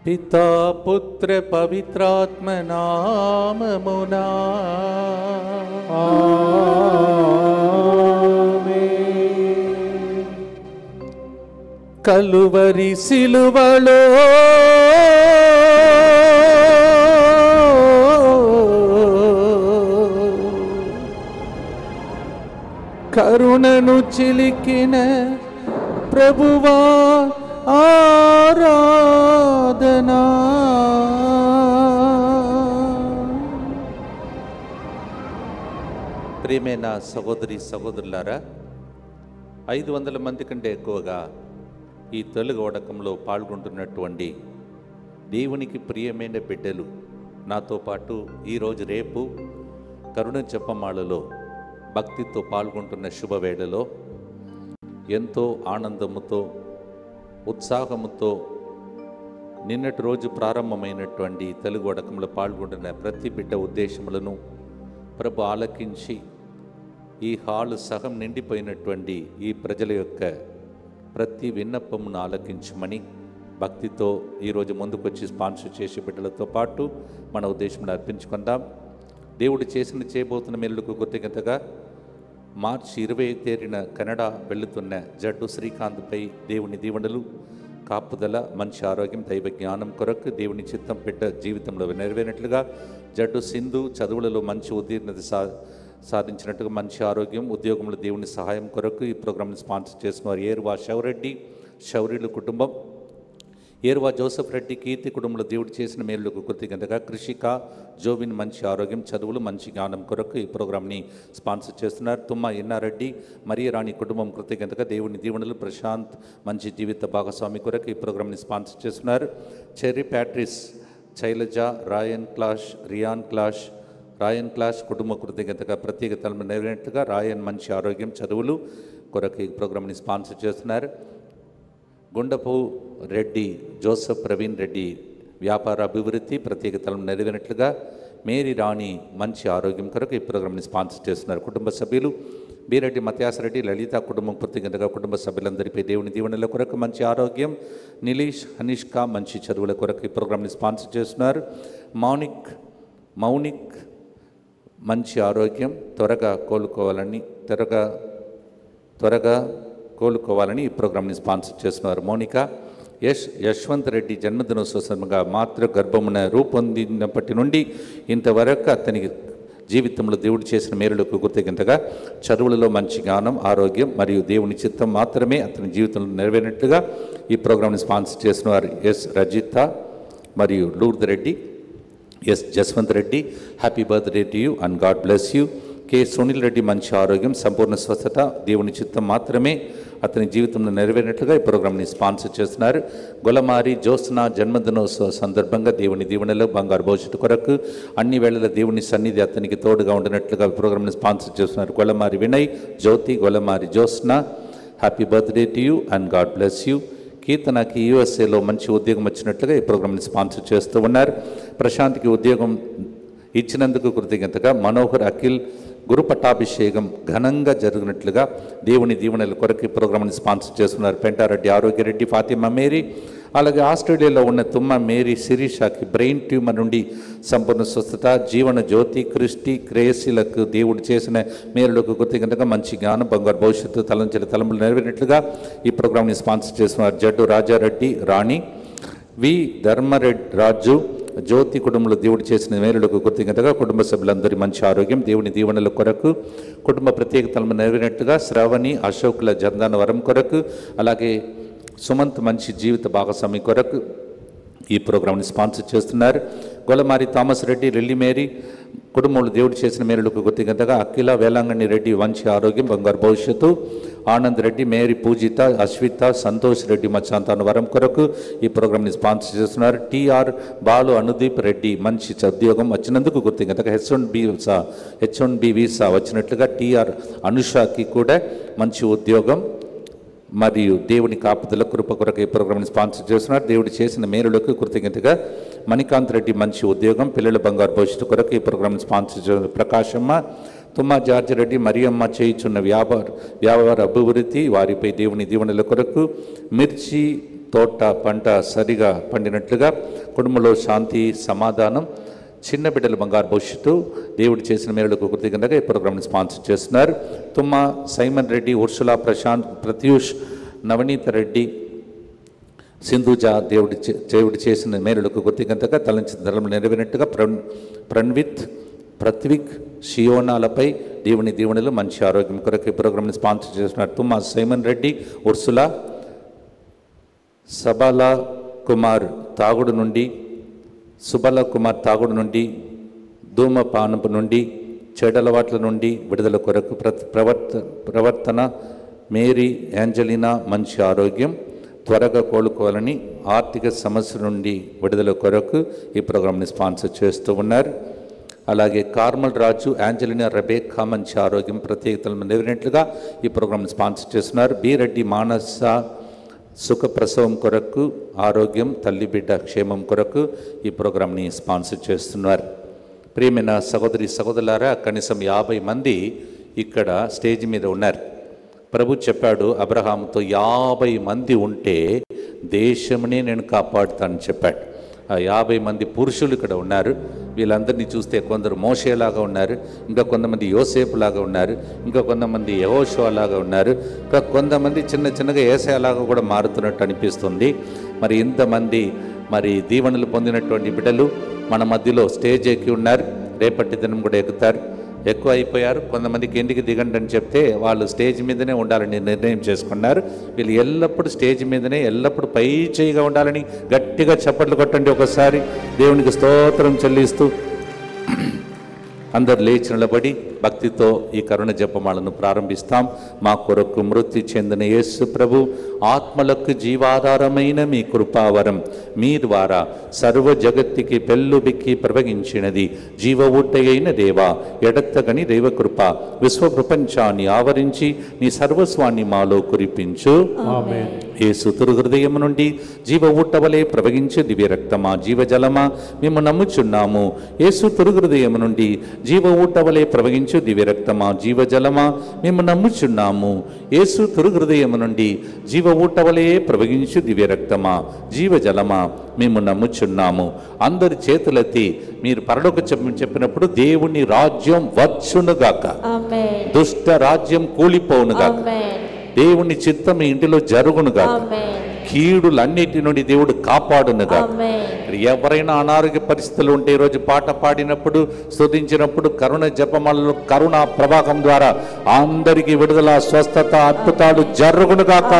పితా పుత్ర పవిత్రాత్మ నామమునా కలువరి సిలువలో కరుణను చిలికిన ప్రభువా ఆరాధనా. ప్రియమైన సహోదరి సహోదరులారా, 500 మంది కంటే ఎక్కువగా ఈ తెలుగు వడకంలో పాల్గొంటున్నటువంటి దేవునికి ప్రియమైన బిడ్డలు నాతో పాటు ఈరోజు రేపు కరుణ జపమాలలో భక్తితో పాల్గొంటున్న శుభవేళలో ఎంతో ఆనందముతో ఉత్సాహముతో నిన్నటి రోజు ప్రారంభమైనటువంటి తెలుగు వడకంలో పాల్గొంటున్న ప్రతి బిడ్డ ఉద్దేశములను ప్రభు ఆలకించి ఈ హాలు సగం నిండిపోయినటువంటి ఈ ప్రజల యొక్క ప్రతి విన్నపమును ఆలకించమని భక్తితో ఈరోజు ముందుకొచ్చి స్పాన్సర్ చేసే బిడ్డలతో పాటు మన ఉద్దేశంలో అర్పించుకుందాం. దేవుడు చేయబోతున్న మేలులకు కృతజ్ఞతగా మార్చి 20 తేదీన కెనడా వెళుతున్న జడ్డు శ్రీకాంత్పై దేవుని దీవెనలు, కాపుదల, మంచి ఆరోగ్యం, దైవ జ్ఞానం కొరకు దేవుని చిత్తం బిడ్డ జీవితంలో నెరవేరినట్లుగా, జడ్డు సింధు చదువులలో మంచి ఉత్తీర్ణత సాధించినట్టుగా మంచి ఆరోగ్యం, ఉద్యోగంలో దేవుని సహాయం కొరకు ఈ ప్రోగ్రాంని స్పాన్సర్ చేస్తున్నారు ఏరువా శౌరెడ్డి, శౌర్యులు కుటుంబం, ఏరువా జోసెఫ్ రెడ్డి, కీర్తి కుటుంబంలో దేవుడు చేసిన మేలులకు కృతజ్ఞతగా కృషిక జోవిన్ మంచి ఆరోగ్యం, చదువులు, మంచి జ్ఞానం కొరకు ఈ ప్రోగ్రాంని స్పాన్సర్ చేస్తున్నారు. తుమ్మ ఎన్నారెడ్డి, మరియరాణి కుటుంబం కృతజ్ఞతగా దేవుని దీవెనలు, ప్రశాంత్ మంచి జీవిత భాగస్వామి కొరకు ఈ ప్రోగ్రాంని స్పాన్సర్ చేస్తున్నారు. చెర్రీ ప్యాట్రిస్, శైలజ, రాయన్ క్లాష్ కుటుంబ కృతజ్ఞతగా ప్రత్యేక తలము నెరవేరినట్లుగా రాయన్ మంచి ఆరోగ్యం, చదువులు కొరకు ఈ ప్రోగ్రాంని స్పాన్సర్ చేస్తున్నారు. గుండపు రెడ్డి జోసెఫ్ ప్రవీణ్ రెడ్డి వ్యాపార అభివృద్ధి ప్రత్యేక తలం నెరవేరినట్లుగా మేరీ రాణి మంచి ఆరోగ్యం కొరకు ఈ ప్రోగ్రాంని స్పాన్సర్ చేస్తున్నారు. కుటుంబ సభ్యులు బీరెడ్డి మత్యాసరెడ్డి, లలిత కుటుంబం కృతజ్ఞతగా కుటుంబ సభ్యులందరిపై దేవుని దీవెనల కొరకు మంచి ఆరోగ్యం, నిలీష్, హనిష్క మంచి చదువుల కొరకు ఈ ప్రోగ్రాంని స్పాన్సర్ చేస్తున్నారు. మౌనిక్ మంచి ఆరోగ్యం, త్వరగా కోలుకోవాలని ఈ ప్రోగ్రాంని స్పాన్సర్ చేస్తున్నారు. మోనిక యశ్వంత్ రెడ్డి జన్మదినోత్సవ సందర్భంగా మాతృ గర్భమున రూపొందినప్పటి నుండి ఇంతవరకు అతనికి జీవితంలో దేవుడు చేసిన మేలులకు కృతజ్ఞతగా చదువులలో మంచి జ్ఞానం, ఆరోగ్యం మరియు దేవుని చిత్తం మాత్రమే అతని జీవితంలో నెరవేరినట్లుగా ఈ ప్రోగ్రాంని స్పాన్సర్ చేస్తున్నారు. ఎస్ రజిత మరియు Lourd Reddy, S Jaswanth Reddy, happy birthday to you and God bless you. K Sunil Reddy మంచి ఆరోగ్యం, సంపూర్ణ స్వస్థత, దేవుని చిత్తం మాత్రమే అతని జీవితంలో నెరవేరినట్లుగా ఈ ప్రోగ్రాంని స్పాన్సర్ చేస్తున్నారు. గొలమారి జ్యోత్స్న జన్మదినోత్సవ సందర్భంగా దేవుని దీవెనలో బంగారు భవిష్యత్తు కొరకు అన్ని వేళల దేవుని సన్నిధి అతనికి తోడుగా ఉండినట్లుగా ఈ ప్రోగ్రాంని స్పాన్సర్ చేస్తున్నారు. Golamari Vinay, Jyothi, Golamari Jyotsna, happy birthday to you and God bless you. కీర్తనకి యూఎస్ఏలో మంచి ఉద్యోగం వచ్చినట్లుగా ఈ ప్రోగ్రాంని స్పాన్సర్ చేస్తూ ఉన్నారు. ప్రశాంత్కి ఉద్యోగం ఇచ్చినందుకు కృతజ్ఞతగా మనోహర్ అఖిల్ గురు పట్టాభిషేకం ఘనంగా జరిగినట్లుగా దేవుని దీవెనల కొరకు ఈ ప్రోగ్రాంని స్పాన్సర్ చేస్తున్నారు. పెంటారెడ్డి ఆరోగ్యరెడ్డి, ఫాతిమా మేరీ, అలాగే ఆస్ట్రేలియాలో ఉన్న తుమ్మ మేరీ శిరీషాకి బ్రెయిన్ ట్యూమర్ నుండి సంపూర్ణ స్వస్థత, జీవన జ్యోతి, క్రిస్టి, క్రేసీలకు దేవుడు చేసిన మేలులకు కృతజ్ఞతగా మంచి జ్ఞానం, బంగారు భవిష్యత్తు, తలంచెల తలంపులు నెరవేరినట్లుగా ఈ ప్రోగ్రాంని స్పాన్సర్ చేస్తున్నారు. జడ్డు రాజారెడ్డి, రాణి, వి ధర్మరెడ్డి రాజు, జ్యోతి కుటుంబంలో దేవుడు చేసిన మేలులకు కృతజ్ఞతగా కుటుంబ సభ్యులందరి మంచి ఆరోగ్యం, దేవుని దీవెనల కొరకు కుటుంబ ప్రత్యేకతలను నెరవేరినట్టుగా శ్రావణి, అశోకుల జర్దాన వరం కొరకు, అలాగే సుమంత్ మంచి జీవిత భాగస్వామి కొరకు ఈ ప్రోగ్రాంని స్పాన్సర్ చేస్తున్నారు. గొలమారి థామస్ రెడ్డి, రెల్లి మేరీ కుటుంబంలో దేవుడు చేసిన మేలులకు కృతజ్ఞతగా అఖిల, వేలాంగణి రెడ్డి మంచి ఆరోగ్యం, బంగారు భవిష్యత్తు, ఆనంద్ రెడ్డి, మేరీ, పూజిత, అశ్విత, సంతోష్ రెడ్డి మత్స్యాంతాన వరం కొరకు ఈ ప్రోగ్రాంని స్పాన్సర్ చేస్తున్నారు. టిఆర్ బాలు, అనుదీప్ రెడ్డి మంచి ఉద్యోగం వచ్చినందుకు కృతజ్ఞతగా హెచ్1బి వీసా వచ్చినట్లుగా టిఆర్ అనుషాకి కూడా మంచి ఉద్యోగం మరియు దేవుని కాపుదల కృప కొరకు ఈ ప్రోగ్రాంని స్పాన్సర్ చేస్తున్నారు. దేవుడు చేసిన మేలులకు కృతజ్ఞతగా మణికాంత్ రెడ్డి మంచి ఉద్యోగం, పిల్లల బంగారు భవిష్యత్తు కొరకు ఈ ప్రోగ్రాంని స్పాన్సర్ చేస్తున్నారు. ప్రకాశమ్మ, తుమ్మా జార్జి రెడ్డి, మరియమ్మ చేయుచున్న వ్యాపార అభివృద్ధి, వారిపై దేవుని దీవెనల కొరకు మిర్చి తోట పంట సరిగా పండినట్లుగా కుటుంబంలో శాంతి సమాధానం, చిన్న బిడ్డల బంగారు భవిష్యత్తు, దేవుడు చేసిన మేరలకు కృతజ్ఞతగా ఈ ప్రోగ్రామ్ని స్పాన్సర్ చేస్తున్నారు. తుమ్మ సైమన్ రెడ్డి, ఉర్సులా, ప్రశాంత్, ప్రత్యూష్, నవనీత రెడ్డి, సింధుజ దేవుడు చేసిన మేరలకు కృతజ్ఞతగా తలంచిన ధరలు నెరవేరినట్టుగా ప్రణ్విత్, పృథ్విక్, షియోనాలపై దేవుని దీవెనలు మంచి ఆరోగ్యం కొరకు ఈ ప్రోగ్రామ్ని స్పాన్సర్ చేస్తున్నారు. తుమ్మ సైమన్ రెడ్డి, ఉర్సులా, సుబల కుమార్ తాగుడు నుండి, ధూమపానపు నుండి, చెడలవాట్ల నుండి విడుదల కొరకు ప్రవర్తన, మేరీ యాంజలినా మంచి ఆరోగ్యం, త్వరగా కోలుకోవాలని, ఆర్థిక సమస్య నుండి విడుదల కొరకు ఈ ప్రోగ్రామ్ని స్పాన్సర్ చేస్తూ ఉన్నారు. అలాగే కార్మల్ రాజు, యాంజలినా, రెబేకా మంచి ఆరోగ్యం ప్రత్యేకతలను నెరవేరినట్లుగా ఈ ప్రోగ్రామ్ని స్పాన్సర్ చేస్తున్నారు. బి రెడ్డి మానస సుఖప్రసవం కొరకు ఆరోగ్యం, తల్లి బిడ్డ క్షేమం కొరకు ఈ ప్రోగ్రామ్ని స్పాన్సర్ చేస్తున్నారు. ప్రియమైన సహోదరులారా, కనీసం 50 మంది ఇక్కడ స్టేజ్ మీద ఉన్నారు. ప్రభు చెప్పాడు అబ్రహాముతో 50 మంది ఉంటే దేశమునే నేను కాపాడుతానని చెప్పాడు. ఆ 50 మంది పురుషులు ఇక్కడ ఉన్నారు. వీళ్ళందరినీ చూస్తే కొందరు మోషేలాగా ఉన్నారు, ఇంకా కొంతమంది యోసేపులాగా ఉన్నారు, ఇంకా కొంతమంది యెహోషువలాగా ఉన్నారు, ఇంకా కొంతమంది చిన్నగా యేసయ్యలాగా కూడా మారుతున్నట్టు అనిపిస్తుంది. మరి ఇంతమంది దీవెనలు పొందినటువంటి బిడ్డలు మన మధ్యలో స్టేజ్ ఎక్కి ఉన్నారు. రేపటి దినం కూడా ఎక్కుతారు. ఎక్కువ అయిపోయారు. కొంతమందికి ఇంటికి దిగండి అని చెప్తే వాళ్ళు స్టేజ్ మీదనే ఉండాలని నిర్ణయం చేసుకున్నారు. వీళ్ళు ఎల్లప్పుడూ స్టేజ్ మీదనే, ఎల్లప్పుడూ పై చేయిగా ఉండాలని గట్టిగా చప్పట్లు కొట్టండి ఒకసారి, దేవునికి స్తోత్రం చెల్లిస్తూ. అందరు లేచి నిలబడి భక్తితో ఈ కరుణ జపమాలను ప్రారంభిస్తాం. మా కొరకు మృతి చెందిన యేసు ప్రభు ఆత్మలకు జీవాధారమైన మీ కృపావరం మీ ద్వారా సర్వ జగత్తుకి పెళ్ళుబిక్కి ప్రవగించినది. జీవ ఊటయైన దేవా, ఎడతగని దైవకృప విశ్వ ప్రపంచాన్ని ఆవరించి నీ సర్వస్వాన్ని మాలో కురిపించు. యేసు తిరు హృదయం నుండి జీవ ఊటవలే ప్రవగించే దివ్య రక్తమా, జీవజలమా మేము నమ్ముచున్నాము. యేసు తిరు హృదయం నుండి జీవ ఊటవలే ప్రవగించు దివ్య రక్తమా, జీవజలమా మేము నమ్ముచున్నాము. యేసు తిరు హృదయం నుండి జీవ ఊటవలే ప్రవగించు దివ్య రక్తమా, జీవజలమా మేము నమ్ముచున్నాము. అందరి చేతులెత్తి మీరు పరలోక చెప్పినప్పుడు దేవుని రాజ్యం వచ్చునుగాక, దుష్ట రాజ్యం కూలిపోవునుగాక, దేవుని చిత్తం మీ ఇంటిలో జరుగునుగాక, కీడులన్నిటి నుండి దేవుడు కాపాడునుగా. ఎవరైనా అనారోగ్య పరిస్థితులు ఉంటే ఈరోజు పాట పాడినప్పుడు, స్తుతించినప్పుడు కరుణ జపమాలలో కరుణ ప్రవాహం ద్వారా అందరికీ విడుదల, స్వస్థత, అద్భుతాలు జరుగునుగాక.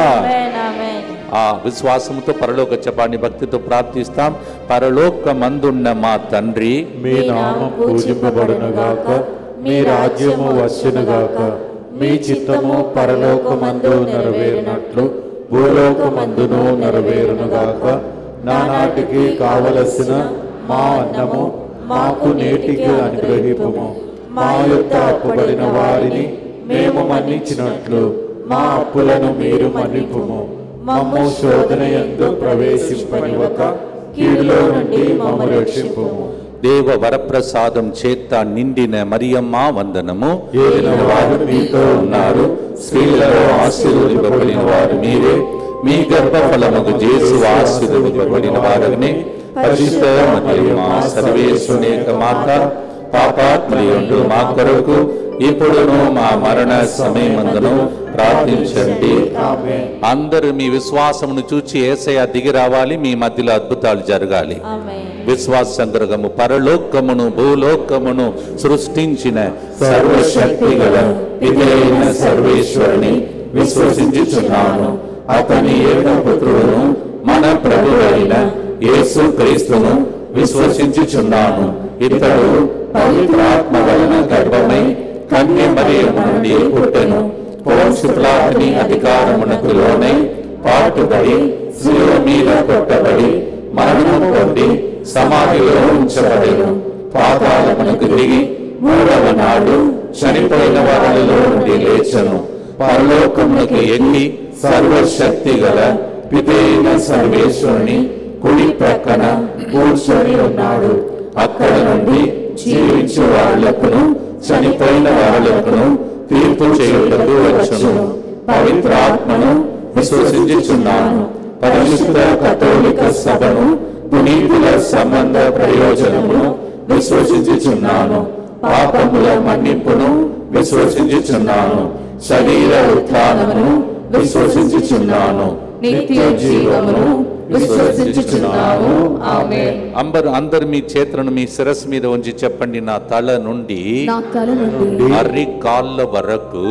ఆ విశ్వాసంతో పరలోక జపాన్ని భక్తితో ప్రార్థిస్తాం. పరలోకమందున్న మా తండ్రి, మీ నామం పూజింపబడునుగాక, మీ రాజ్యము వచ్చునుగాక, మీ చిత్తము పరలోకమందు నెరవేరినట్లు భూలోకమందును నెరవేరునుగాక. నానాటికి కావలసిన మా అన్నము మాకు నేటికి అనుగ్రహింపుము. మా యొద్ద అప్పుబడిన వారిని మేము మన్నించినట్లు మా అప్పులను మీరు మన్నింపుము. మమ్ము శోధన యందు ప్రవేశింపనివ్వక కీడులో నుండి మమ్ము రక్షింపుము. దేవ వరప్రసాదం చేత నిండిన మరియమ్మ వందనము. ఏలిన వారు మీతో ఉన్నారు, స్త్రీలలో ఆశీర్వదింపబడిన వారు మీరే, మీ గర్భఫలముకు యేసు ఆశీర్వదింపబడిన వారని. పరిశుద్ధ మరియమ్మ సర్వేశ్వరుని యొక్క మాత, పాపాత్మయుండు మా కొరకు ఇప్పుడును మా మరణ సమయమందును ప్రార్థించండి. అందరూ మీ విశ్వాసమును చూచి యేసయ్య దిగి రావాలి, మీ మధ్యలో అద్భుతాలు జరగాలి. విశ్వాస సంగ్రహము పరలోకమును భూలోకమును సృష్టించిన సర్వశక్తి గల పితైన సర్వేశ్వరుని విశ్వసించుచున్నాను. అతని ఏకపుత్రుడును మన ప్రభువైన యేసు క్రీస్తును విశ్వసించుచున్నాను. ఇతడు పవిత్రాత్మ వలన గర్భమై కన్య మరియమ్మ నుండి పుట్టెను. పోన్సు పిలాతుని అధికారమునకు లోనై పాటుబడి శిలువ మీద కొట్టబడి మరణము పొంది సమాధిలో ఉంచబడెను. పాతాళమునకు దిగి మూడవ నాడు చనిపోయిన వారిలో నుండి లేచెను. పరలోకమునకు ఎక్కి సర్వశక్తి గల పితైన సర్వేశ్వరుని కుడి ప్రక్కన కూర్చొని ఉన్నాడు. అక్కడ నుండి జీవించు వాళ్లకును చనిపోయిన వాళ్లకును తీర్పు చేయుటకు వచ్చును. పవిత్రాత్మను విశ్వసించుచున్నాను. పరిశుద్ధ కథోలిక సభను పునీతుల సంబంధ ప్రయోజనమును విశ్వసించుచున్నాను. పాపముల మన్నింపును విశ్వసించుచున్నాను. శరీర ఉత్థానమును విశ్వసించుచున్నాను. నిత్య జీవమును విశ్వసించుచున్నాను. ఆమేన్. అందరు మీ చేతులను మీ శిరస్సు మీద ఉంచి చెప్పండి, నా తల నుండి అరికాళ్ళ వరకు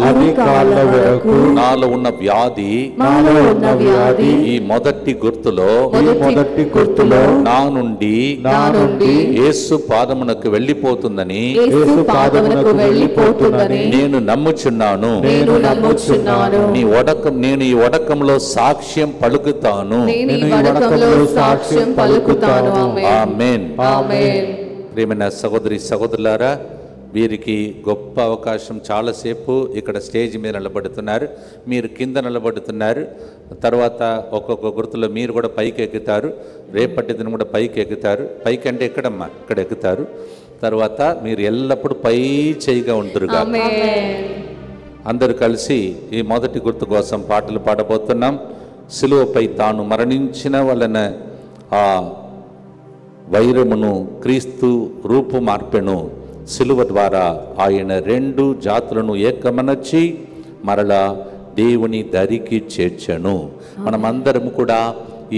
నాలో ఉన్న వ్యాధి ఈ మొదటి గుర్తులో నా నుండి యేసు పాదమునకు వెళ్ళిపోతుందని నేను నమ్ముచున్నాను. నేను ఈ ఒడకంలో సాక్ష్యం పలుకుతాను. ఆమేన్. ప్రియమైన సహోదరి సహోదరులారా, వీరికి గొప్ప అవకాశం. చాలాసేపు ఇక్కడ స్టేజ్ మీద నిలబడుతున్నారు, మీరు కింద నిలబడుతున్నారు. తర్వాత ఒక్కొక్క గుర్తులో మీరు కూడా పైకి ఎక్కుతారు. రేపటి దినం కూడా పైకి ఎక్కుతారు. పైకి అంటే ఎక్కడమ్మా? ఇక్కడ ఎక్కుతారు. తర్వాత మీరు ఎల్లప్పుడూ పై చేయిగా ఉంటురుగా. అందరూ కలిసి ఈ మొదటి గుర్తు కోసం పాటలు పాడబోతున్నాం. సిలువపై తాను మరణించిన వలన ఆ వైరమును క్రీస్తు రూపు మార్పెను. సిలువ ద్వారా ఆయన రెండు జాతులను ఏకమనర్చి మరలా దేవుని దరికి చేర్చెను. మనమందరం కూడా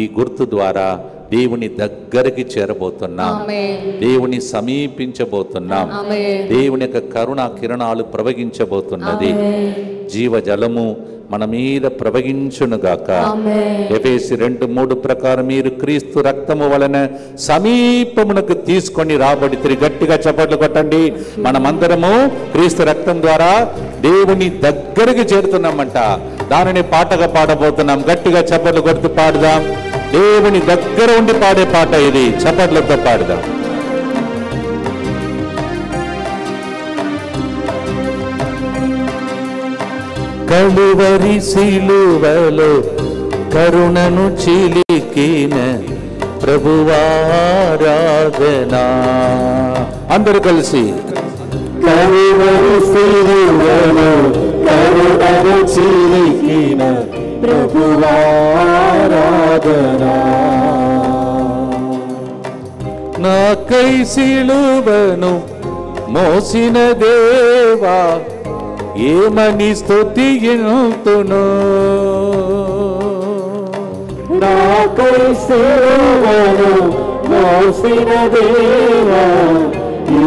ఈ గుర్తు ద్వారా దేవుని దగ్గరికి చేరబోతున్నాం. దేవుని సమీపించబోతున్నాం. దేవుని యొక్క కరుణా కిరణాలు ప్రవహించబోతున్నది. జీవజలము మన మీద ప్రవహించునుగాక. ఎఫెసీ 2:3 ప్రకారం మీరు క్రీస్తు రక్తము వలన సమీపమునకు తీసుకొని రాబడి. గట్టిగా చప్పట్లు కొట్టండి. మనమందరము క్రీస్తు రక్తం ద్వారా దేవుని దగ్గరికి చేరుతున్నామంట. దానిని పాటగా పాడబోతున్నాం. గట్టిగా చప్పట్లు కొడుతూ పాడుదాం. దేవుని దగ్గర ఉండి పాడే పాట ఇది. చప్పట్లతో పాడుదాం. కలువరి సిలువలో కరుణను చిలికిన ప్రభువారాధనా. అందరూ కలిసి కలువరి సిలువలో కరుణను చిలికిన ప్రభువారాధనా. నాకై సిలువను మోసిన దేవా ఏమని స్తుతింతును. నాకై సిలువను మోసిన దేవా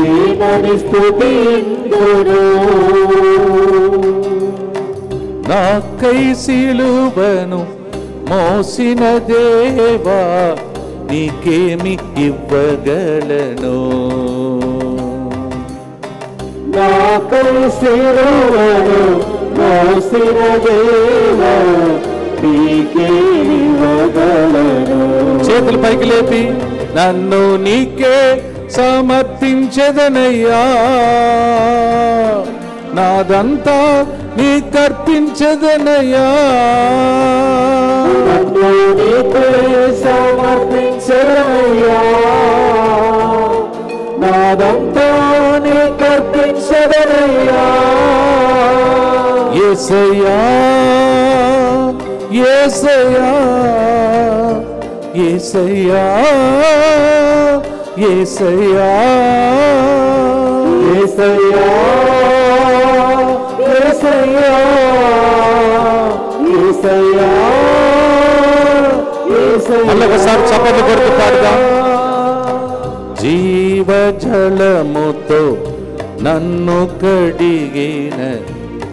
ఏమని స్తుతింతును. నాకై సిలువను మోసిన దేవా నీకేమి ఇవ్వగలను. నాకై సిలువను మోసిన దేవా నీకేమి ఇవ్వగలను. చేతులు పైకి లేపి నన్ను నీకే సమర్పించదనయ్యా, నాదంతా నీకర్పించదనయ్యా. నన్ను నీకే సమర్పించదనయ్యా, నాదంతా నీకర్పించదనయ్యా. యేసయ్యా యేసయ్యా యేసయ్యా యేసయ్యా యేసయ్యా యేసయ్యా యేసయ్యా యేసయ్యా. ఒకసారి చప్పట్లు కొడుతూ పాడుదాం. జీవజలముతో నన్ను కడిగిన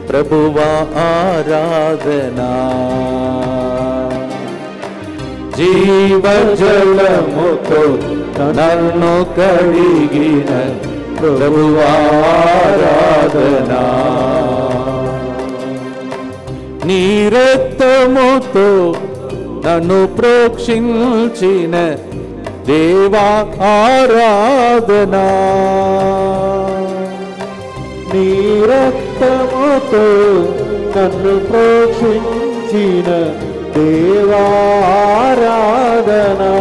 ప్రభువా ఆరాధనా. జీవజలముతో నన్ను కడిగిన ప్రభువా ఆరాధనా. నీ రక్తముతో నన్ను ప్రోక్షించిన దేవా ఆరాధనా. నీ రక్తముతో నన్ను ప్రోక్షించిన దేవా ఆరాధనా.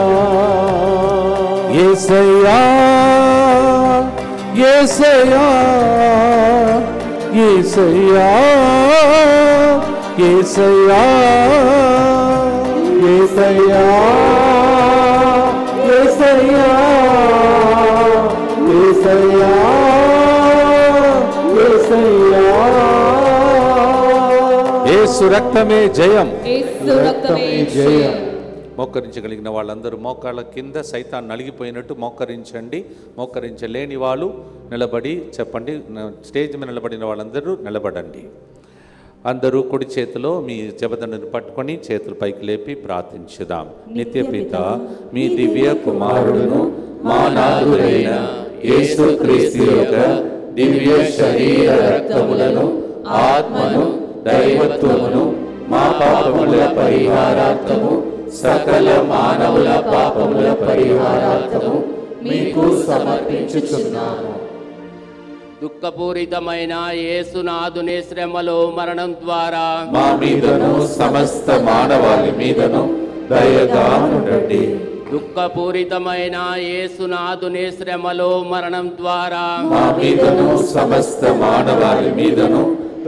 యేసయ్యా యేసయ్యా యేసయ్యా యేసయ్యా యేసయ్యా యేసయ్యా యేసయ్యా యేసయ్యా యేసు రక్తమే జయం. యేసు రక్తమే జయం. మోకరించగలిగిన వాళ్ళందరూ మోకాళ్ళ కింద సైతాన్ నలిగిపోయినట్టు మోకరించండి. మోకరించలేని వాళ్ళు నిలబడి చెప్పండి. స్టేజ్ మీద నిలబడిన వాళ్ళందరూ నిలబడండి. అందరూ కుడి చేతిలో మీ జపదండను పట్టుకొని చేతులు పైకి లేపి ప్రార్థించుదాం. నిత్యపిత మీ దివ్య కుమారుడును మా నాథుడైన యేసుక్రీస్తు యొక్క దివ్య శరీర రక్తములను ఆత్మను దైవత్వమును మా పాపముల పరిహారార్థము సకల మానవుల పాపముల పరిహారార్థము మీకు సమర్పించుచున్నాము. దుఃఖపూరితమైన యేసునాథుని శ్రమలో మరణం ద్వారా మా మీదను సమస్త మానవాళి మీదను దయగా ఉండండి. దుఃఖపూరితమైన యేసునాథుని శ్రమలో మరణం ద్వారా మా మీదను సమస్త మానవాళి మీదను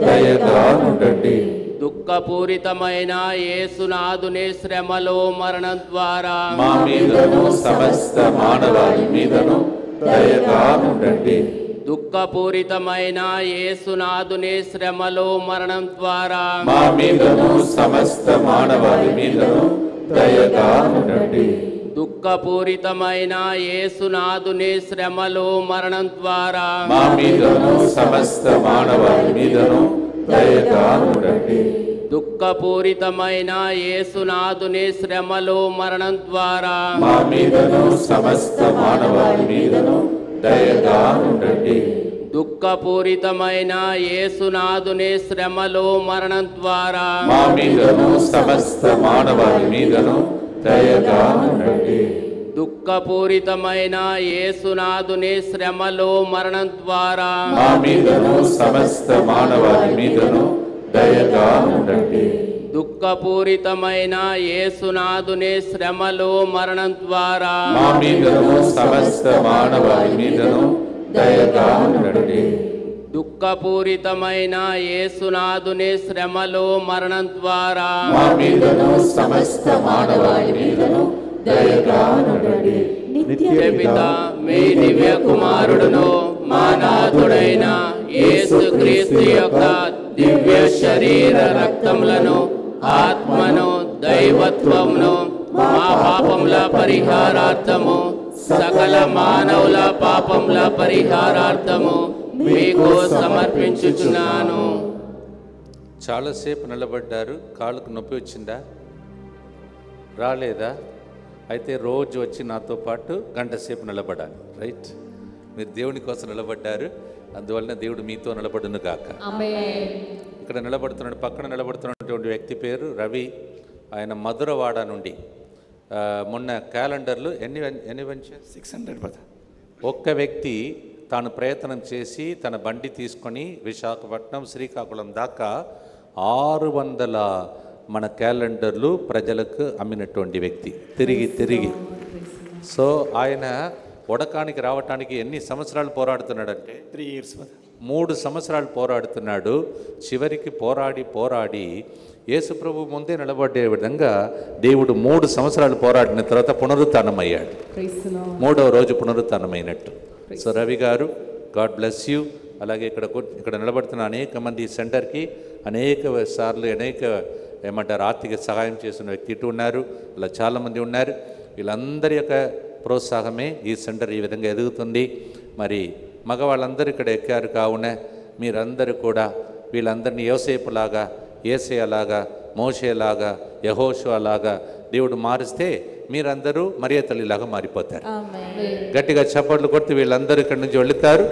దయగా ఉండండి. దుఃఖపూరితమైన యేసునాథుని శ్రమలో మరణం ద్వారా మా మీదను సమస్త మానవాళి మీదను దయగా ఉండండి. దుఃఖపూరితమైన యేసునాథుని శ్రమలో మరణం ద్వారా మా మీదను సమస్త మానవాళి మీదను దయగా ఉండండి. దుఃఖపూరితమైన యేసునాథుని శ్రమలో మరణం ద్వారా మా మీదను సమస్త మానవాళి మీదను దయగా ఉండండి. దుఃఖపూరితమైన యేసునాథుని శ్రమలో మరణం ద్వారా మా మీదను సమస్త మానవాళి మీదను దయగా ఉండండి. దుఃఖపూరితమైన యేసునాథుని శ్రమలో మరణం ద్వారా మా మీదను సమస్త మానవాళి మీదను దయగా ఉండండి. దుఃఖపూరితమైన యేసునాథుని శ్రమలో మరణం ద్వారా మా మీదను సమస్త మానవాళి మీదను దయగా ఉండండి. దుఃఖపూరితమైన యేసునాథుని శ్రమలో మరణం ద్వారా మా మీదను సమస్త మానవాళి మీదను దయగా ఉండండి. దుఃఖపూరితమైన యేసునాథుని శ్రమలో మరణం ద్వారా మా మీదను సమస్త మానవాళి మీదను దయగా ఉండండి. నిత్యపిత మీ దివ్య కుమారుడును మా నాథుడైన యేసుక్రీస్తు యొక్క దివ్య శరీర రక్తములను ఆత్మను దైవత్వమును మా పాపముల పరిహారార్థము సకల మానవుల పాపముల పరిహారార్థము మీకు సమర్పించుచున్నాను. చాలాసేపు నిలబడ్డారు. కాళ్ళకు నొప్పి వచ్చిందా? రాలేదా? అయితే రోజు వచ్చి నాతో పాటు గంట సేపు నిలబడాలి. రైట్? మీరు దేవుని కోసం నిలబడ్డారు, అందువలన దేవుడు మీతో నిలబడును గాక. ఇక్కడ నిలబడుతున్నాడు, పక్కన నిలబడుతున్నటువంటి వ్యక్తి పేరు రవి. ఆయన మధురవాడ నుండి మొన్న క్యాలెండర్లు ఎన్ని వెంచారు? 600. ఒక్క వ్యక్తి తాను ప్రయత్నం చేసి తన బండి తీసుకొని విశాఖపట్నం శ్రీకాకుళం దాకా 600 మన క్యాలెండర్లు ప్రజలకు అమ్మినటువంటి వ్యక్తి తిరిగి. సో ఆయన వడకానికి రావటానికి ఎన్ని సంవత్సరాలు పోరాడుతున్నాడంటే 3 years. 3 సంవత్సరాలు పోరాడుతున్నాడు. చివరికి పోరాడి యేసుప్రభు ముందే నిలబడే విధంగా దేవుడు 3 సంవత్సరాలు పోరాడిన తర్వాత పునరుత్థానమయ్యాడు. 3వ రోజు పునరుత్థానమైనట్టు. సో రవి గారు, గాడ్ బ్లెస్ యూ. అలాగే ఇక్కడ నిలబడుతున్న అనేక మంది సెంటర్కి అనేక సార్లు ఆర్థిక సహాయం చేసిన వ్యక్తి ఇటు ఉన్నారు. ఇలా చాలామంది ఉన్నారు. వీళ్ళందరి యొక్క ప్రోత్సాహమే ఈ సెంటర్ ఈ విధంగా ఎదుగుతుంది. మరి మగవాళ్ళందరూ ఇక్కడ ఎక్కారు కావున మీరందరూ కూడా వీళ్ళందరినీ యోసేపులాగా, యేసయ్యలాగా, మోషేలాగా, యెహోషువలాగా దేవుడు మారిస్తే మీరందరూ మరియ తల్లిలాగా మారిపోతారు. గట్టిగా చప్పట్లు కొట్టి వీళ్ళందరూ ఇక్కడి నుంచి వెళుతారు.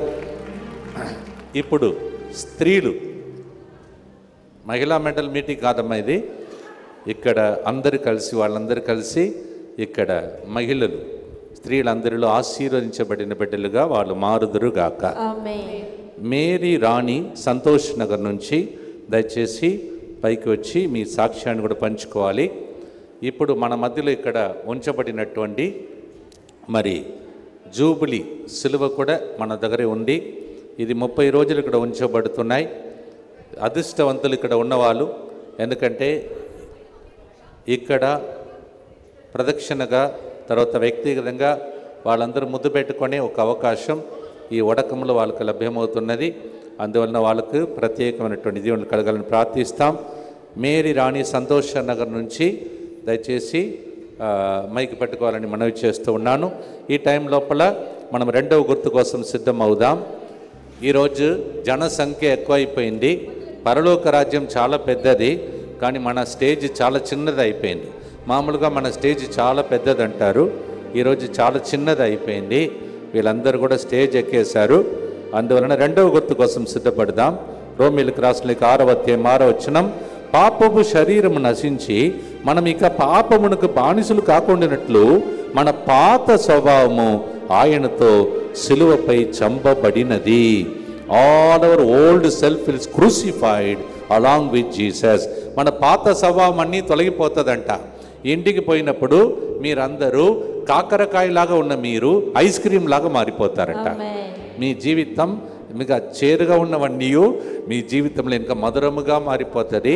ఇప్పుడు స్త్రీలు మహిళా మెండల్ మీటింగ్ కాదమ్మా ఇది. ఇక్కడ వాళ్ళందరూ కలిసి ఇక్కడ మహిళలు స్త్రీలందరిలో ఆశీర్వదించబడిన బిడ్డలుగా వాళ్ళు మారుదురుగాక. మేరీ రాణి సంతోష్ నగర్ నుంచి దయచేసి పైకి వచ్చి మీ సాక్ష్యాన్ని కూడా పంచుకోవాలి. ఇప్పుడు మన మధ్యలో ఇక్కడ ఉంచబడినటువంటి మరి జూబిలీ సిలువ కూడా మన దగ్గరే ఉంది. ఇది 30 రోజులు ఇక్కడ ఉంచబడుతున్నాయి. అదృష్టవంతులు ఇక్కడ ఉన్నవాళ్ళు, ఎందుకంటే ఇక్కడ ప్రదక్షిణగా తర్వాత వ్యక్తిగతంగా వాళ్ళందరూ ముద్దు పెట్టుకునే ఒక అవకాశం ఈ వడకంలో వాళ్ళకి లభ్యమవుతున్నది. అందువలన వాళ్ళకు ప్రత్యేకమైనటువంటి దీవెనలు కలగాలని ప్రార్థిస్తాం. మేరీ రాణి సంతోష నగర్ నుంచి దయచేసి మైక్ పెట్టుకోవాలని మనవి చేస్తూ ఉన్నాను. ఈ టైం లోపల మనం రెండవ గుర్తు కోసం సిద్ధం అవుదాం. ఈరోజు జనసంఖ్య ఎక్కువైపోయింది. పరలోక రాజ్యం చాలా పెద్దది, కానీ మన స్టేజ్ చాలా చిన్నది అయిపోయింది. మామూలుగా మన స్టేజ్ చాలా పెద్దది అంటారు, ఈరోజు చాలా చిన్నది అయిపోయింది. వీళ్ళందరూ కూడా స్టేజ్ ఎక్కేశారు. అందువలన రెండవ గుర్తు కోసం సిద్ధపడదాం. రోమిలకు రాసిన 6వ అధ్యాయం 6వ వచనం, పాపపు శరీరము నశించి మనం ఇక పాపమునకు బానిసలు కాకుండానట్లు మన పాత స్వభావము ఆయనతో సిలువపై చంపబడినది. All our old self is crucified along with Jesus. మన పాత స్వభావం అన్నీ తొలగిపోతుందంట. ఇంటికి పోయినప్పుడు మీరందరూ కాకరకాయలాగా ఉన్న మీరు ఐస్ క్రీమ్ లాగా మారిపోతారంట. మీ జీవితం మీకు చేరుగా ఉన్నవన్నీ మీ జీవితంలో ఇంకా మధురముగా మారిపోతుంది.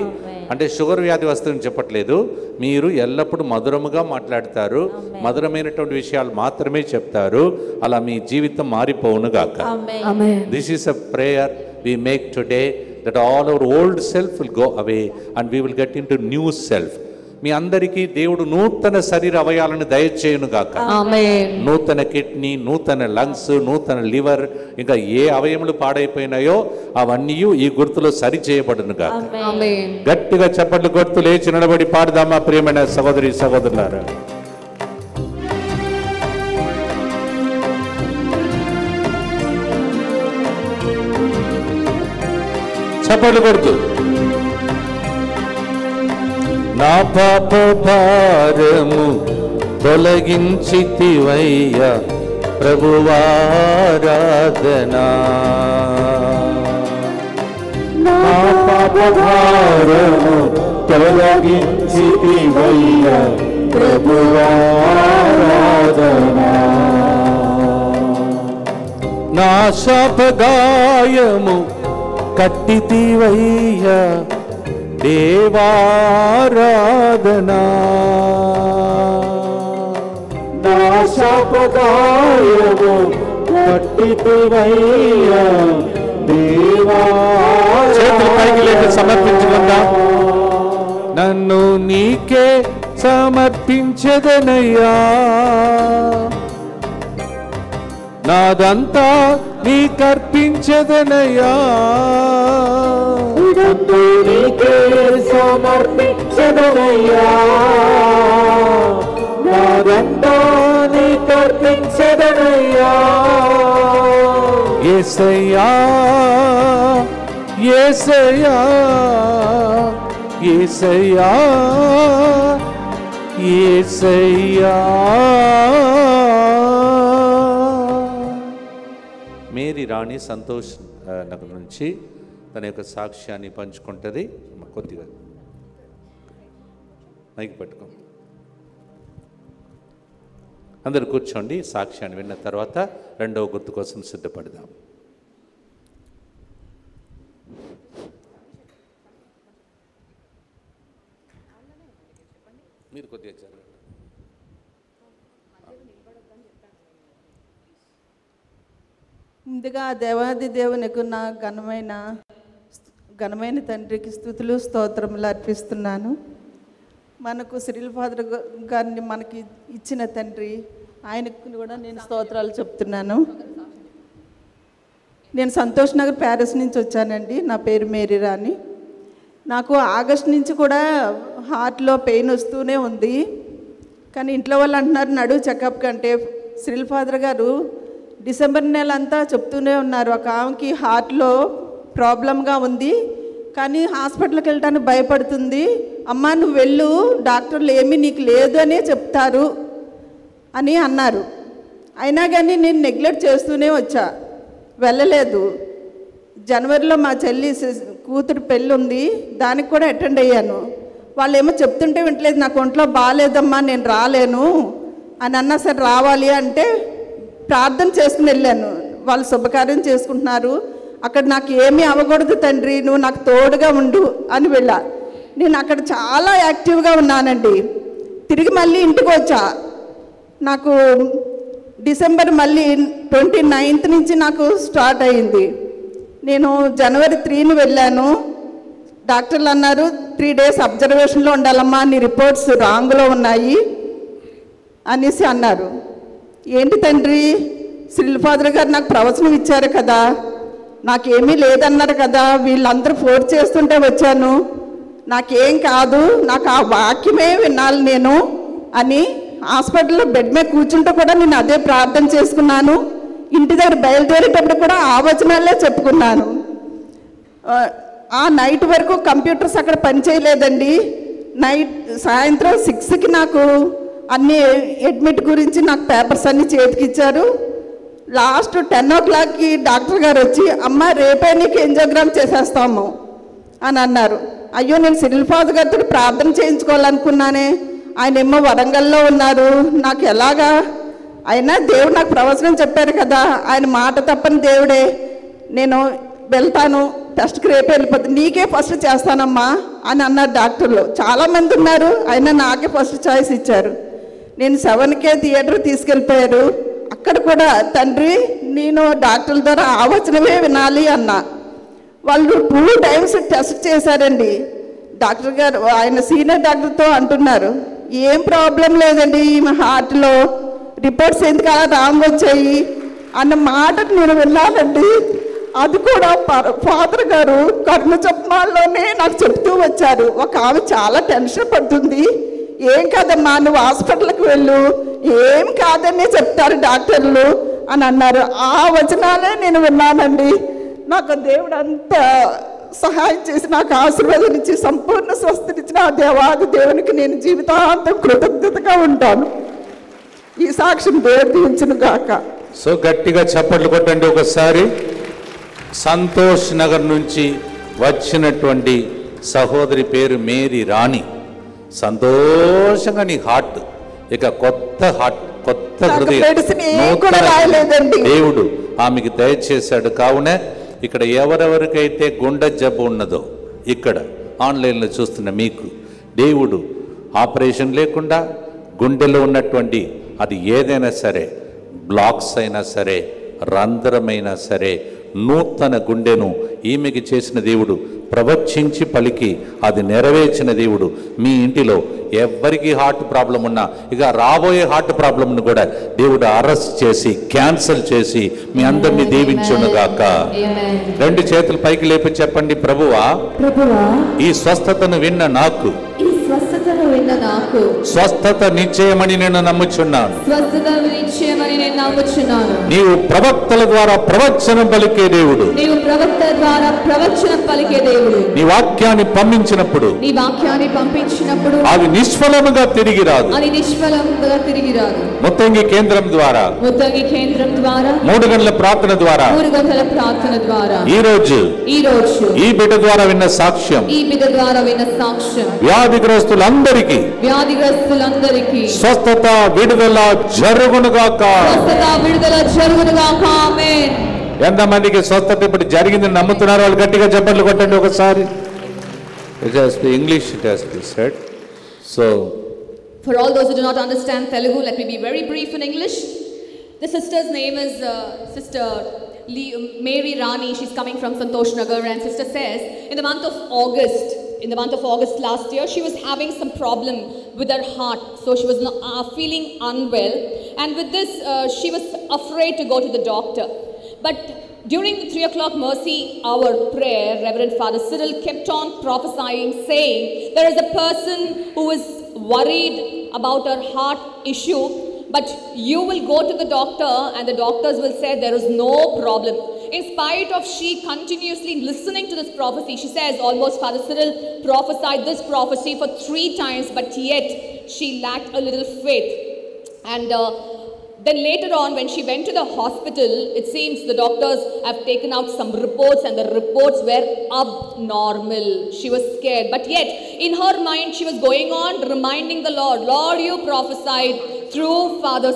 అంటే షుగర్ వ్యాధి వస్తుందని చెప్పట్లేదు, మీరు ఎల్లప్పుడూ మధురముగా మాట్లాడతారు, మధురమైనటువంటి విషయాలు మాత్రమే చెప్తారు. అలా మీ జీవితం మారిపోవునుగాక. This is a prayer we make today, that all our old self will go away and we will get into new self. మీ అందరికీ దేవుడు నూతన శరీర అవయాలను దయచేయునుగాక. నూతన కిడ్నీ, నూతన లంగ్స్, నూతన లివర్, ఇంకా ఏ అవయములు పాడైపోయినాయో అవన్నీ ఈ గుర్తులో సరి చేయబడునుగాక. గట్టిగా చప్పట్లు కొడుతూ లేచి నిలబడి పాడదామా ప్రియమైన సహోదరి సహోదరులారా. చప్పట్లు కొడుతూ, నా పాప భారము తొలగించితివయ్యా ప్రభువారాధనా. నా పాప భారము తొలగించితివయ్యా ప్రభువారాధనా. నా శాపగాయము కట్టితివయ్యా దేవారాధనా. నా శాపగాయము కట్టితివయ్యా దేవారాధనా. చేతులు పైకి లేపి సమర్పించుకుందాం. నన్ను నీకే సమర్పించదనయ్యా, నాదంతా నీకర్పించదనయ్యా. నన్ను నీకే సమర్పించదనయ్యా, నాదంతా నీకర్పించదనయ్యా. యేసయ్యా యేసయ్యా యేసయ్యా యేసయ్యా. మేరీ రాణి సంతోష్ నగర్ నుంచి తన యొక్క సాక్ష్యాన్ని పంచుకుంటుంది. కొద్దిగా మైక్ పెట్టుకో. అందరు కూర్చోండి. సాక్ష్యాన్ని విన్న తర్వాత రెండవ గుర్తు కోసం సిద్ధపడదాం. మీరు కొద్దిగా జరగండి. ముందుగా దేవాది దేవునికి నా ఘనమైన తండ్రికి స్తుతులు స్తోత్రములు అర్పిస్తున్నాను. మనకు శ్రీల్ ఫాదర్ గారిని మనకి ఇచ్చిన తండ్రి, ఆయనకు కూడా నేను స్తోత్రాలు చెప్తున్నాను. నేను సంతోష్ నగర్ ప్యారిస్ నుంచి వచ్చానండి. నా పేరు మేరీ రాణి. నాకు ఆగస్ట్ నుంచి కూడా హార్ట్లో పెయిన్ వస్తూనే ఉంది. కానీ ఇంట్లో వాళ్ళు అంటున్నారు నడువు చెకప్ కంటే. శ్రీల్ ఫాదర్ గారు డిసెంబర్ నెల అంతా చెప్తూనే ఉన్నారు, ఒక ఆమెకి హార్ట్లో ప్రాబ్లంగా ఉంది, కానీ హాస్పిటల్కి వెళ్ళడానికి భయపడుతుంది. అమ్మ నువ్వు వెళ్ళు, డాక్టర్లు ఏమీ నీకు లేదు అనే చెప్తారు అని అన్నారు. అయినా కానీ నేను నెగ్లెక్ట్ చేస్తూనే వచ్చా, వెళ్ళలేదు. జనవరిలో మా చెల్లి కూతురు పెళ్ళి ఉంది, దానికి కూడా అటెండ్ అయ్యాను. వాళ్ళు ఏమో చెప్తుంటే వింటలేదు, నాకు ఒంట్లో బాగాలేదమ్మా నేను రాలేను అని అన్నా. సరే రావాలి అంటే ప్రార్థన చేసుకుని వెళ్ళాను. వాళ్ళు శుభకార్యం చేసుకుంటున్నారు, అక్కడ నాకు ఏమీ అవ్వకూడదు తండ్రి, నువ్వు నాకు తోడుగా ఉండు అని వెళ్ళా. నేను అక్కడ చాలా యాక్టివ్గా ఉన్నానండి. తిరిగి మళ్ళీ ఇంటికి వచ్చా. నాకు డిసెంబర్ మళ్ళీ 29th నుంచి నాకు స్టార్ట్ అయింది. నేను జనవరి 3ని వెళ్ళాను. డాక్టర్లు అన్నారు 3 days అబ్జర్వేషన్లో ఉండాలమ్మా, నీ రిపోర్ట్స్ రాంగ్లో ఉన్నాయి అనేసి అన్నారు. ఏంటి తండ్రి, శ్రీల్ ఫాదర్ గారు నాకు ప్రవచనం ఇచ్చారు కదా, నాకేమీ లేదన్నారు కదా, వీళ్ళందరూ ఫోర్స్ చేస్తుంటే వచ్చాను, నాకేం కాదు, నాకు ఆ వాక్యమే వినాలి నేను అని హాస్పిటల్లో బెడ్ మీద కూర్చుంటూ కూడా నేను అదే ప్రార్థన చేసుకున్నాను. ఇంటి దగ్గర బయలుదేరేటప్పుడు కూడా ఆ వచనాలే చెప్పుకున్నాను. ఆ నైట్ వరకు కంప్యూటర్స్ అక్కడ పనిచేయలేదండి. సాయంత్రం 6కి నాకు అన్ని అడ్మిట్ గురించి నాకు పేపర్స్ అన్నీ చేతికిచ్చారు. లాస్ట్ 10 o'clockకి డాక్టర్ గారు వచ్చి, అమ్మ రేపే నీకు ఎంజియోగ్రామ్ చేసేస్తాము అని అన్నారు. అయ్యో, నేను సిరిల్ ఫాదర్ గారితో ప్రార్థన చేయించుకోవాలనుకున్నానే, ఆయన ఏమో వరంగల్లో ఉన్నారు, నాకు ఎలాగా, అయినా దేవుడు నాకు ప్రవచనం చెప్పారు కదా, ఆయన మాట తప్పని దేవుడే, నేను వెళ్తాను, టెస్ట్కి రేపే వెళ్ళిపోతుంది, నీకే ఫస్ట్ చేస్తానమ్మా అని అన్నారు డాక్టర్లు. చాలామంది ఉన్నారు, అయినా నాకే ఫస్ట్ చాయిస్ ఇచ్చారు. నేను 7కే థియేటర్ తీసుకెళ్ళిపోయారు. అక్కడ కూడా తండ్రి నేను డాక్టర్ల ద్వారా ఆలోచనవే వినాలి అన్నా. వాళ్ళు 2 times టెస్ట్ చేశారండి. డాక్టర్ గారు, ఆయన సీనియర్ డాక్టర్తో అంటున్నారు, ఏం ప్రాబ్లం లేదండి ఈమె హార్ట్లో, రిపోర్ట్స్ ఎందుకు అలా రాంగ్ వచ్చాయి అన్న మాట నేను విన్నానండి. అది కూడా ఫాదర్ గారు కర్మచప్మాల్లోనే నాకు చెప్తూ వచ్చారు. ఒక ఆమె చాలా టెన్షన్ పడుతుంది, ఏం కాదమ్మా నువ్వు హాస్పిటల్కి వెళ్ళు, ఏం కాదని చెప్తారు డాక్టర్లు అని అన్నారు. ఆ వచనాలే నేను విన్నానండి. నాకు దేవుడు అంత సహాయం చేసి నాకు ఆశీర్వాదం ఇచ్చి సంపూర్ణ స్వస్థనిచ్చిన ఆ దేవాది దేవునికి నేను జీవితాంతం కృతజ్ఞతగా ఉంటాను. ఈ సాక్ష్యం దేవుడు దీవించును గాక. సో గట్టిగా చప్పట్లు కొట్టండి ఒకసారి. సంతోష్ నగర్ నుంచి వచ్చినటువంటి సహోదరి పేరు మేరీ రాణి. సంతోషంగా నీ హార్ట్ ఇక కొత్త హృదయం దేవుడు ఆమెకి దయచేశాడు. కావున ఇక్కడ ఎవరెవరికైతే గుండె జబ్బు ఉన్నదో, ఇక్కడ ఆన్లైన్లో చూస్తున్న మీకు దేవుడు ఆపరేషన్ లేకుండా గుండెలో ఉన్నటువంటి అది ఏదైనా సరే, బ్లాక్స్ అయినా సరే, రంధ్రమైనా సరే, నూతన గుండెను ఈమెకి చేసిన దేవుడు, ప్రవచించి పలికి అది నెరవేర్చిన దేవుడు. మీ ఇంటిలో ఎవరికి హార్ట్ ప్రాబ్లం ఉన్నా, ఇక రాబోయే హార్ట్ ప్రాబ్లంను కూడా దేవుడు అరెస్ట్ చేసి క్యాన్సల్ చేసి మీ అందరినీ దీవించునుగాక. 2 చేతులు పైకి లేపి చెప్పండి, ప్రభువా ఈ స్వస్థతను విన్న నాకు స్వస్థత నిశ్చయమని నేను నమ్ముచున్నాను. నీవు ప్రవక్తల ద్వారా ప్రవచనం పలికే దేవుడు. నీ వాక్యాన్ని పంపించినప్పుడు అది నిష్ఫలముగా తిరిగి రాదు. ముత్తంగి కేంద్రం ద్వారా 3 గంటల ప్రార్థన ద్వారా ఈ రోజు ఈ బిడ్డ ద్వారా విన్న సాక్ష్యం వ్యాధిగ్రస్తులందరికీ స్వస్థత విడుదల జరుగునుగాక. ఎంతమందికి స్వస్థత ఇప్పుడు జరిగిందని నమ్ముతున్నారు? వాళ్ళు గట్టిగా చప్పట్లు కొట్టండి ఒకసారి. English it has to be said. So for all those who do not understand Telugu, let me be very brief in English. The sister's name is Sister Mary Rani. She's coming from Santosh Nagar, and sister says in the month of August last year, she was having some problem with her heart, so she was feeling unwell, and with this she was afraid to go to the doctor. But during the 3 o'clock mercy hour prayer, Reverend Father Cyril kept on prophesying, saying there is a person who is worried about her heart issue, but you will go to the doctor and the doctors will say there is no problem. In spite of she continuously listening to this prophecy, she says almost Father Cyril prophesied this prophecy for 3 times, but yet she lacked a little faith. And then later on, when she went to the hospital, it seems the doctors have taken out some reports and the reports were abnormal. She was scared, but yet in her mind she was going on reminding the Lord, Lord, you prophesied through Father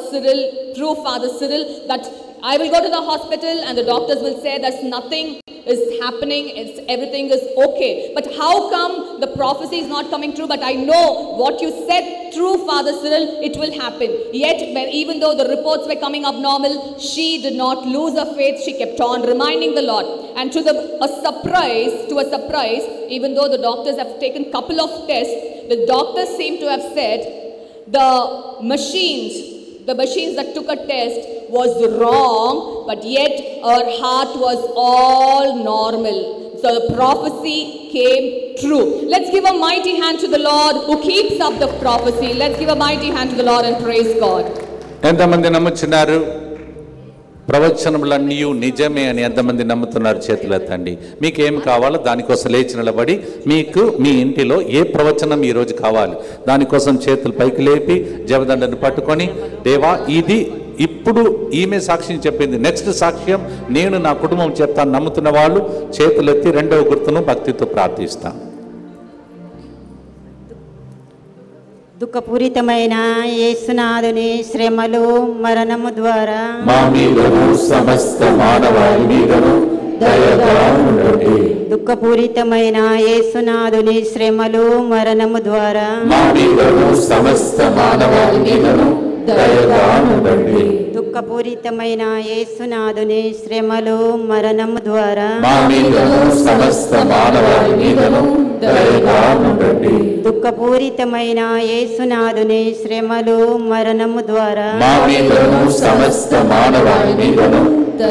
Cyril that I will go to the hospital and the doctors will say there's nothing is happening, everything is okay. But how come the prophecy is not coming true? But I know what you said true, Father Cyril, it will happen. Yet, even though the reports were coming up normal, she did not lose her faith. She kept on reminding the Lord. And to a surprise, even though the doctors have taken couple of tests, the doctors seem to have said the machines that took a test was wrong, but yet her heart was all normal. So the prophecy came true. Let's give a mighty hand to the Lord who keeps up the prophecy. Let's give a mighty hand to the Lord and praise God. ఎంతమంది నమ్ముచున్నారు ప్రవచనములన్నీ నిజమే అని ఎంతమంది నమ్ముతున్నారు? చేతులు ఎత్తండి. మీకు ఏం కావాలో దానికోసం లేచి నిలబడి, మీకు మీ ఇంటిలో ఏ ప్రవచనం ఈరోజు కావాలి దానికోసం చేతులు పైకి లేపి జపదండను పట్టుకొని, దేవా ఇది ఇప్పుడు ఈమె సాక్ష్యం చెప్పింది, నెక్స్ట్ సాక్ష్యం నేను నా కుటుంబం చెప్తాను నమ్ముతున్న వాళ్ళు చేతులెత్తి రెండవ గుర్తును భక్తితో ప్రార్థిస్తాను. దుఃఖపూరితమైన యేసునాథుని శ్రమలు మరణము ద్వారా మా మీదను సమస్త మానవాళి మీదను దయగా ఉండండి. దుఃఖపూరితమైన యేసునాథుని శ్రమలు మరణము ద్వారా మా మీదను సమస్త మానవాళి మీదను దయగా ఉండండి. దుఃఖపూరితమైన యేసునాథుని శ్రమలు మరణము ద్వారా మా మీదను సమస్త మానవాళి మీదను దయగా ఉండండి. దుఃఖపూరితమైన యేసునాథుని శ్రమలు మరణము ద్వారా మా మీదను సమస్త మానవాళి మీదను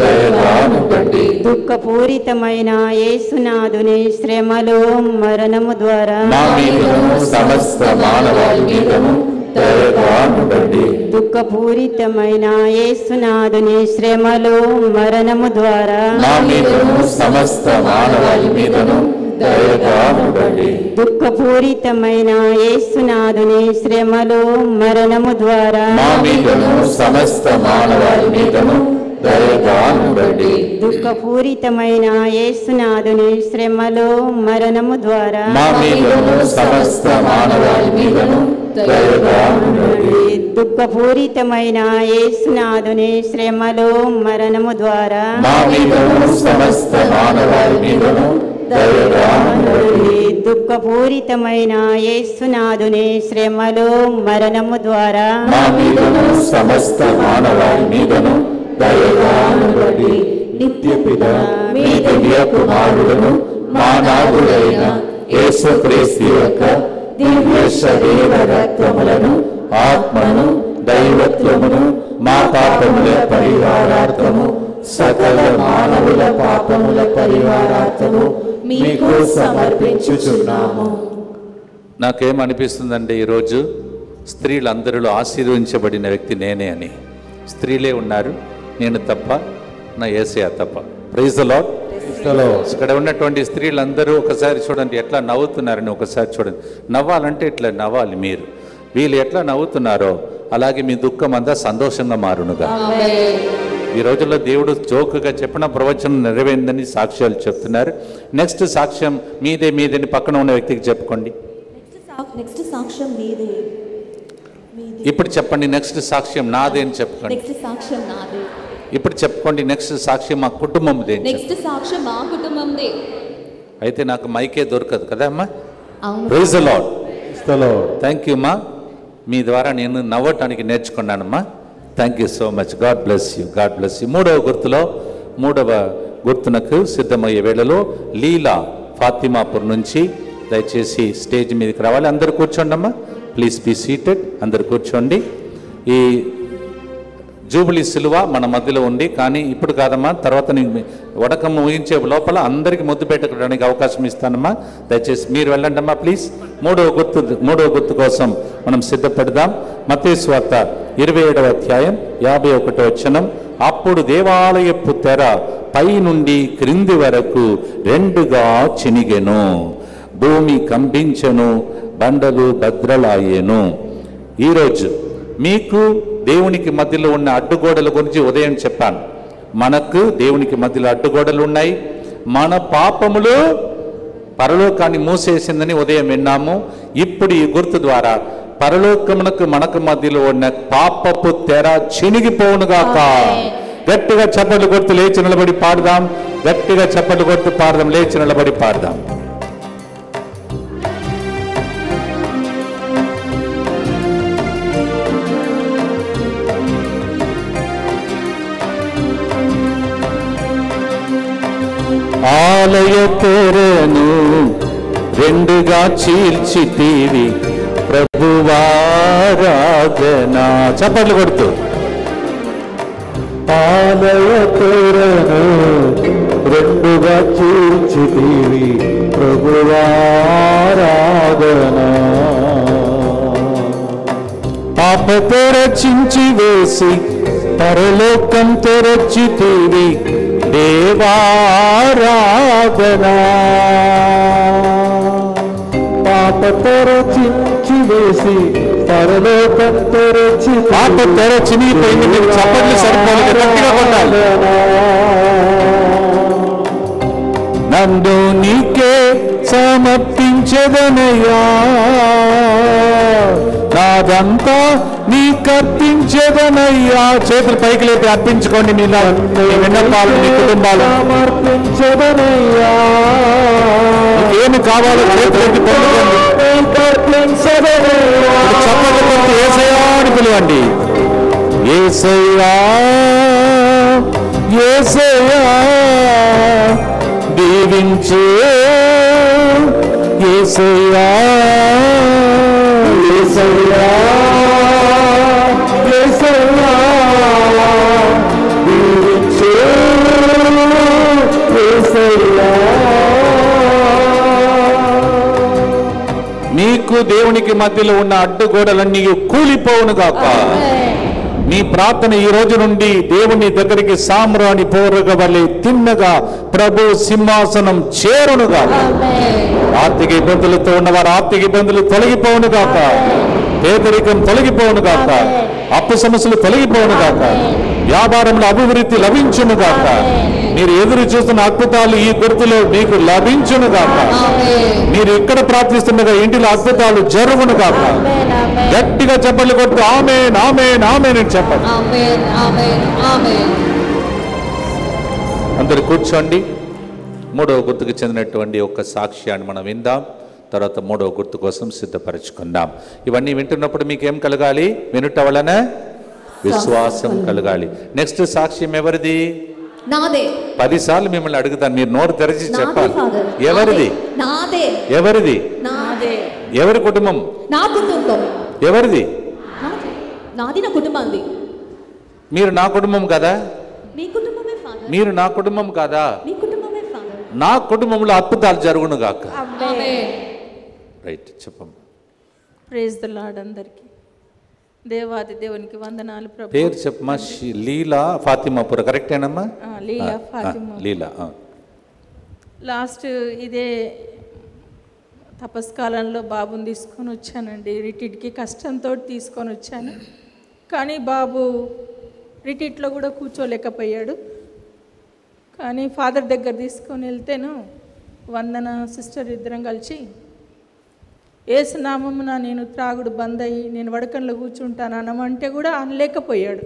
దయగా ఉండండి. దుఃఖపూరితమైన యేసునాథుని శ్రమలు మరణము ద్వారా మా మీదను సమస్త మానవాళి మీదను దయగా ఉండండి. దుఃఖపూరితమైన యేసునాథుని శ్రమలు మరణము ద్వారా మా మీదను సమస్త మానవాళి మీదను దయగా ఉండండి. దుఃఖపూరితమైన యేసునాథుని శ్రమలు మరణము ద్వారా మా మీదను సమస్త మానవాళి మీదను దయగా ఉండండి. దుఃఖపూరితమైన యేసునాథుని శ్రమలు మరణము ద్వారా మా మీదను సమస్త మానవాళి మీదను దయగా ఉండండి. దుఃఖపూరితమైన యేసునాథుని శ్రమలు మరణము ద్వారా మా మీదను సమస్త మానవాళి మీదను దయగా ఉండండి. దుఃఖపూరితమైన యేసునాథుని శ్రమలు మరణము ద్వారా మా మీదను సమస్త మానవాళి మీదను దయగా ఉండండి. నిత్యపిత మీ దివ్య కుమారులను మా నాథుడైన యేసుక్రీస్తు యొక్క దివ్య శరీర రక్తములను ఆత్మను దైవత్వమును మా పాపముల పరిహారార్థము సకల మానవుల పాపముల పరిహారార్థము మీకు సమర్పించుచున్నాము. నాకేమనిపిస్తుందంటే ఈరోజు స్త్రీలందరిలో ఆశీర్వదించబడిన వ్యక్తి నేనే అని. స్త్రీలే ఉన్నారు, నేను తప్ప, నా యేసయ్య తప్ప. Praise the Lord. ఇక్కడ ఉన్నటువంటి స్త్రీలందరూ ఒకసారి చూడండి ఎట్లా నవ్వుతున్నారని. ఒకసారి చూడండి, నవ్వాలంటే ఇట్లా నవ్వాలి మీరు. వీళ్ళు ఎట్లా నవ్వుతున్నారో అలాగే మీ దుఃఖం అంతా సంతోషంగా మారునుగా. ఈ రోజుల్లో దేవుడు జోకుగా చెప్పిన ప్రవచనం నెరవేరిందని సాక్ష్యాలు చెప్తున్నారు. నెక్స్ట్ సాక్ష్యం మీదేని పక్కన ఉన్న వ్యక్తికి చెప్పుకోండి. నెక్స్ట్ సాక్ష్యం మీదే. ఇప్పుడు చెప్పండి, నెక్స్ట్ సాక్ష్యం నాదే అని చెప్పుకోండి. నెక్స్ట్ సాక్ష్యం నాదే. ఇప్పుడు చెప్పుకోండి, నెక్స్ట్ సాక్ష్యం మా కుటుంబందే. నెక్స్ట్ సాక్ష్యం మా కుటుంబందే. అయితే నాకు మైకే దొరకదు కదా అమ్మా. అవును. Praise the Lord. Thank you అమ్మా. మీ ద్వారా నేను నవ్వటానికి నేర్చుకున్నానమ్మా. Thank you so much. God bless you, God bless you. మూడవ గుర్తునకు సిద్ధమయ్యే వేళలో లీలా ఫాతిమాపూర్ నుంచి దయచేసి స్టేజ్ మీదకి రావాలి. అందరు కూర్చోండి అమ్మా, ప్లీజ్ బీ సీటెడ్. అందరు కూర్చోండి. ఈ జూబిలీ సిలువ మన మధ్యలో ఉంది, కానీ ఇప్పుడు కాదమ్మా, తర్వాత నేను వడకం ముగించే లోపల అందరికీ ముద్దు పెట్టడానికి అవకాశం ఇస్తానమ్మా. దయచేసి మీరు వెళ్ళండి అమ్మా ప్లీజ్. మూడవ గుర్తు కోసం మనం సిద్ధపడదాం. మత్తయి సువార్త 27వ అధ్యాయం 51వ వచనం. అప్పుడు దేవాలయపు తెర పై నుండి క్రింది వరకు రెండుగా చినిగెను, భూమి కంపించెను, బండలు భద్రలాయేను. ఈరోజు మీకు దేవునికి మధ్యలో ఉన్న అడ్డుగోడల గురించి ఉదయం చెప్పాను. మనకు దేవునికి మధ్యలో అడ్డుగోడలు ఉన్నాయి. మన పాపములు పరలోకాన్ని మూసేసిందని ఉదయం విన్నాము. ఇప్పుడు ఈ గుర్తు ద్వారా పరలోకమునకు మనకు మధ్యలో ఉన్న పాపపు తెర చినిగిపోవునుగాక. గట్టిగా చప్పట్లు కొడుతూ లేచి నిలబడి పాడదాం. గట్టిగా చప్పట్లు కొడుతూ పాడదాం. లేచి నిలబడి పాడదాం. ఆలయ తెరను రెండుగా చీల్చితీవి ప్రభువారాధనా. చప్పట్లు కొడుతూ ఆలయ తెరను రెండుగా చీల్చితివి ప్రభువారాధనా. పాప తెరచించి వేసి పరలోకం తెరచితివి దేవారాధనా. పాప తెరచించి వేసి పరలోకం తెరచి పాప తెరచి నీపోయింది. మీరు చప్పట్లు సరిపోలేదు, గట్టిగా కొట్టాలి. నన్ను నీకే సమర్పించదనయ్యా, నాదంతా నీ కర్పించదనయ్యా. చేతులు పైకి లేపి అర్పించుకోండి. మీ విన్నపాలు, మీ కుటుంబాలు సమర్పించదనయ్యా. ఏమి కావాలో చేతులెత్తి పొందుకోండి. చప్పట్లు కొట్టి యేసయ్యా అని పిలవండి. యేసయ్యా యేసయ్యా దీవించే యేసయ్యా యేసయ్యా యేసయ్యా దీవించే యేసయ్యా. మీకు దేవునికి మధ్యలో ఉన్న అడ్డుగోడలన్నీ కూలిపోవును గాక. మీ ప్రార్థన ఈ రోజు నుండి దేవుని దగ్గరికి సామ్రాణి పౌరగ వలె తిన్నగా ప్రభు సింహాసనం చేరునుగా. ఆర్థిక ఇబ్బందులతో ఉన్నవారు ఆర్థిక ఇబ్బందులు తొలగిపోవును గాక. పేదరికం తొలగిపోవును గాక. అప్పు సమస్యలు తొలగిపోవును గాక. వ్యాపారంలో అభివృద్ధి లభించును గాక. మీరు ఎదురు చూస్తున్న అద్భుతాలు ఈ గుర్తులో మీకు లభించును గాక. మీరు ఇక్కడ ప్రార్థిస్తుండగా ఇంటిలో అద్భుతాలు జరుగును గాక. గట్టిగా చప్పట్లు కొట్టు ఆమేన్ ఆమేన్ ఆమేన్ అని చెప్పండి. అందరు కూర్చోండి. మూడవ గుర్తుకు చెందినటువంటి ఒక సాక్ష్యాన్ని మనం విందాం. తర్వాత మూడవ గుర్తు కోసం సిద్ధపరచుకుందాం. ఇవన్నీ వింటున్నప్పుడు మీకేం కలగాలి? వినుట వలన విశ్వాసం కలగాలి. నెక్స్ట్ సాక్ష్యం ఎవరిది? నాదే. 10 సార్లు మిమ్మల్ని అడుగుతాను, మీరు నోరు తెరిచి చెప్పాలి. Father. ఎవరిది? నాదే. ఎవరిది? నాదే. ఎవరి కుటుంబం? నా కుటుంబం. ఎవరిది? నాది, నా కుటుంబంది. మీరు నా కుటుంబం కదా? మీ కుటుంబమే ఫాదర్. మీరు నా కుటుంబం కాదా? మీ కుటుంబమే ఫాదర్. నా కుటుంబంలో అద్భుతాలు జరుగును గాక. ఆమేన్. రైట్, చెప్పం. Praise the Lord. అందరికీ దేవాది దేవునికి వందనాలు ప్రభు. పేరు చెప్పమా. లీలా ఫాతిమాపుర, కరెక్టేనమ్మా? లీలా ఫాతిమా. లీలా. లాస్ట్ ఇదే తపస్కాలంలో బాబుని తీసుకొని వచ్చానండి. రిట్రీట్కి కష్టంతో తీసుకొని వచ్చాను. కానీ బాబు రిట్రీట్లో కూడా కూర్చోలేకపోయాడు. కానీ ఫాదర్ దగ్గర తీసుకొని వెళ్తేను వందన సిస్టర్ ఇద్దరం కలిసి యేసు నామమున నేను త్రాగుడు బంద్ అయ్యి నేను వడకంలో కూర్చుంటాను అనమంటే కూడా అనలేకపోయాడు.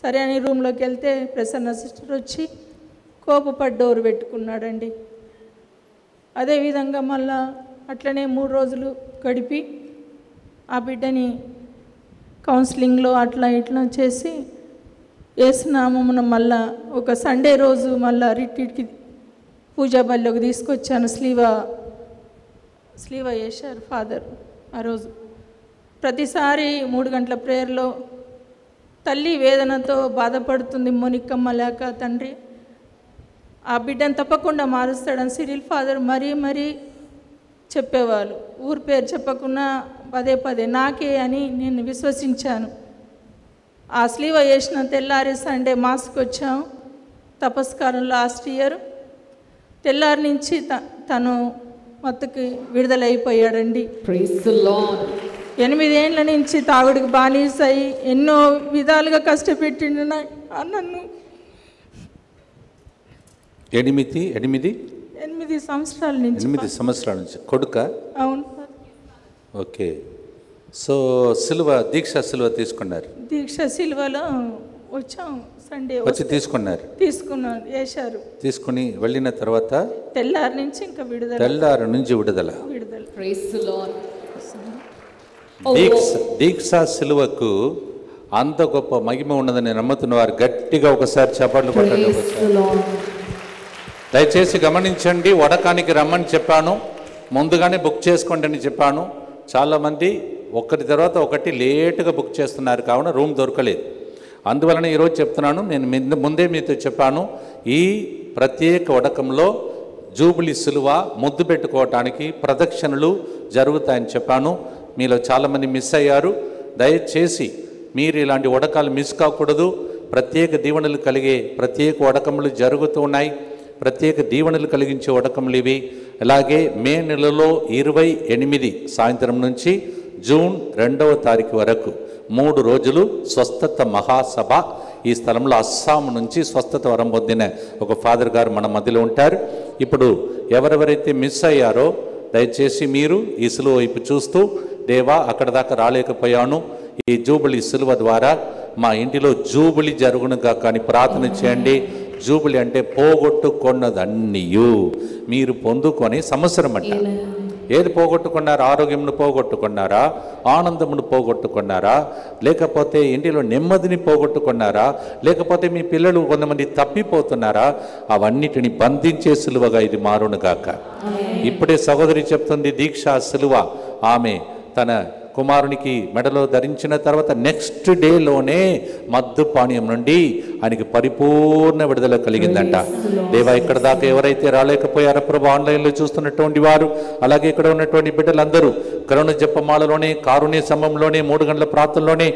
సరే అని రూమ్లోకి వెళ్తే ప్రసన్న సిస్టర్ వచ్చి కోపపడి డోరు పెట్టుకున్నాడండి. అదేవిధంగా మళ్ళా అట్లనే 3 రోజులు గడిపి ఆ బిడ్డని కౌన్సిలింగ్లో అట్లా ఇట్లా చేసి యేసునామమున మళ్ళా ఒక సండే రోజు మళ్ళా రిట్రీట్కి పూజా బల్లోకి తీసుకొచ్చాను. స్లీవ చేశారు ఫాదర్ ఆ రోజు. ప్రతిసారి 3 గంటల ప్రేయర్లో తల్లి వేదనతో బాధపడుతుంది మోనికమ్మ లేక తండ్రి ఆ బిడ్డను తప్పకుండా మారుస్తాడని సిరిల్ ఫాదర్ మరీ చెప్పేవాళ్ళు. ఊరి పేరు చెప్పకుండా పదే నాకే అని నేను విశ్వసించాను. ఆ స్లీవ చేసిన తెల్లారి సండే మాస్కి వచ్చాం తపస్కారం లాస్ట్ ఇయర్. తెల్లారి నుంచి తను మత్తుకి విడుదలైపోయాడండి. 8 ఏళ్ళ నుంచి తాగుడికి బానిసై ఎన్నో విధాలుగా కష్టపెట్టిండు నన్ను. 8 సంవత్సరాల నుంచి. 8 సంవత్సరాల నుంచి కొడుక? అవును. ఓకే. సో దీక్ష సిలువ తీసుకున్నారు. దీక్ష సిలువలో వచ్చాం సండే వచ్చి తీసుకున్నారు. తీసుకున్నాను, వేశారు. తీసుకుని వెళ్ళిన తర్వాత తెల్లారి నుంచి ఇంకా విడుదల. తెల్లారి నుంచి విడుదల. Praise the Lord. దీక్షా సిలువకు అంత గొప్ప మహిమ ఉన్నదని నమ్ముతున్న వారు గట్టిగా ఒకసారి చప్పట్లు కొట్టండి. దయచేసి గమనించండి, వడకానికి రమ్మని చెప్పాను, ముందుగానే బుక్ చేసుకోండి అని చెప్పాను. చాలామంది ఒకటి తర్వాత ఒకటి లేటుగా బుక్ చేస్తున్నారు, కావున రూమ్ దొరకలేదు. అందువలన ఈరోజు చెప్తున్నాను, నేను ముందే మీతో చెప్పాను, ఈ ప్రత్యేక వడకంలో జూబిలీ సిలువ ముద్దు పెట్టుకోవటానికి ప్రదక్షిణలు జరుగుతాయని చెప్పాను. మీలో చాలామంది మిస్ అయ్యారు. దయచేసి మీరు ఇలాంటి వడకాలు మిస్ కాకూడదు. ప్రత్యేక దీవెనలు కలిగే ప్రత్యేక వడకములు జరుగుతూ ఉన్నాయి. ప్రత్యేక దీవెనలు కలిగించే వడకములు ఇవి. అలాగే మే నెలలో 28 సాయంత్రం నుంచి జూన్ 2వ తారీఖు వరకు 3 రోజులు స్వస్థత మహాసభ. ఈ స్థలంలో అస్సాం నుంచి స్వస్థత వరం పొందిన ఒక ఫాదర్ గారు మన మధ్యలో ఉంటారు. ఇప్పుడు ఎవరెవరైతే మిస్ అయ్యారో దయచేసి మీరు ఈ సిలువ వైపు చూస్తూ, దేవా అక్కడ దాకా రాలేకపోయాను, ఈ జూబిలీ సిలువ ద్వారా మా ఇంటిలో జూబిలీ జరుగునుగా కానీ ప్రార్థన చేయండి. జూబిలీ అంటే పోగొట్టుకున్నదన్నీయు మీరు పొందుకొని సంవత్సరం అంటారు. ఏది పోగొట్టుకున్నారా? ఆరోగ్యమును పోగొట్టుకున్నారా? ఆనందమును పోగొట్టుకున్నారా? లేకపోతే ఇంటిలో నెమ్మదిని పోగొట్టుకున్నారా? లేకపోతే మీ పిల్లలు కొంతమంది తప్పిపోతున్నారా? అవన్నిటిని బంధించే సిలువగా ఇది మారునుగాక. ఇప్పుడే సహోదరి చెప్తుంది, దీక్షా సిలువ ఆమె తన కుమారునికి మెడలో ధరించిన తర్వాత నెక్స్ట్ డేలోనే మద్దు పానీయం నుండి ఆయనకి పరిపూర్ణ విడుదల కలిగిందంట. దేవా ఇక్కడ దాకా ఎవరైతే రాలేకపోయారో ప్రభు, ఆన్లైన్లో చూస్తున్నటువంటి వారు, అలాగే ఇక్కడ ఉన్నటువంటి బిడ్డలందరూ కరుణ జపమాలలోనే, కారుణ్య సమయంలోనే, 3 గంటల ప్రార్థనలోనే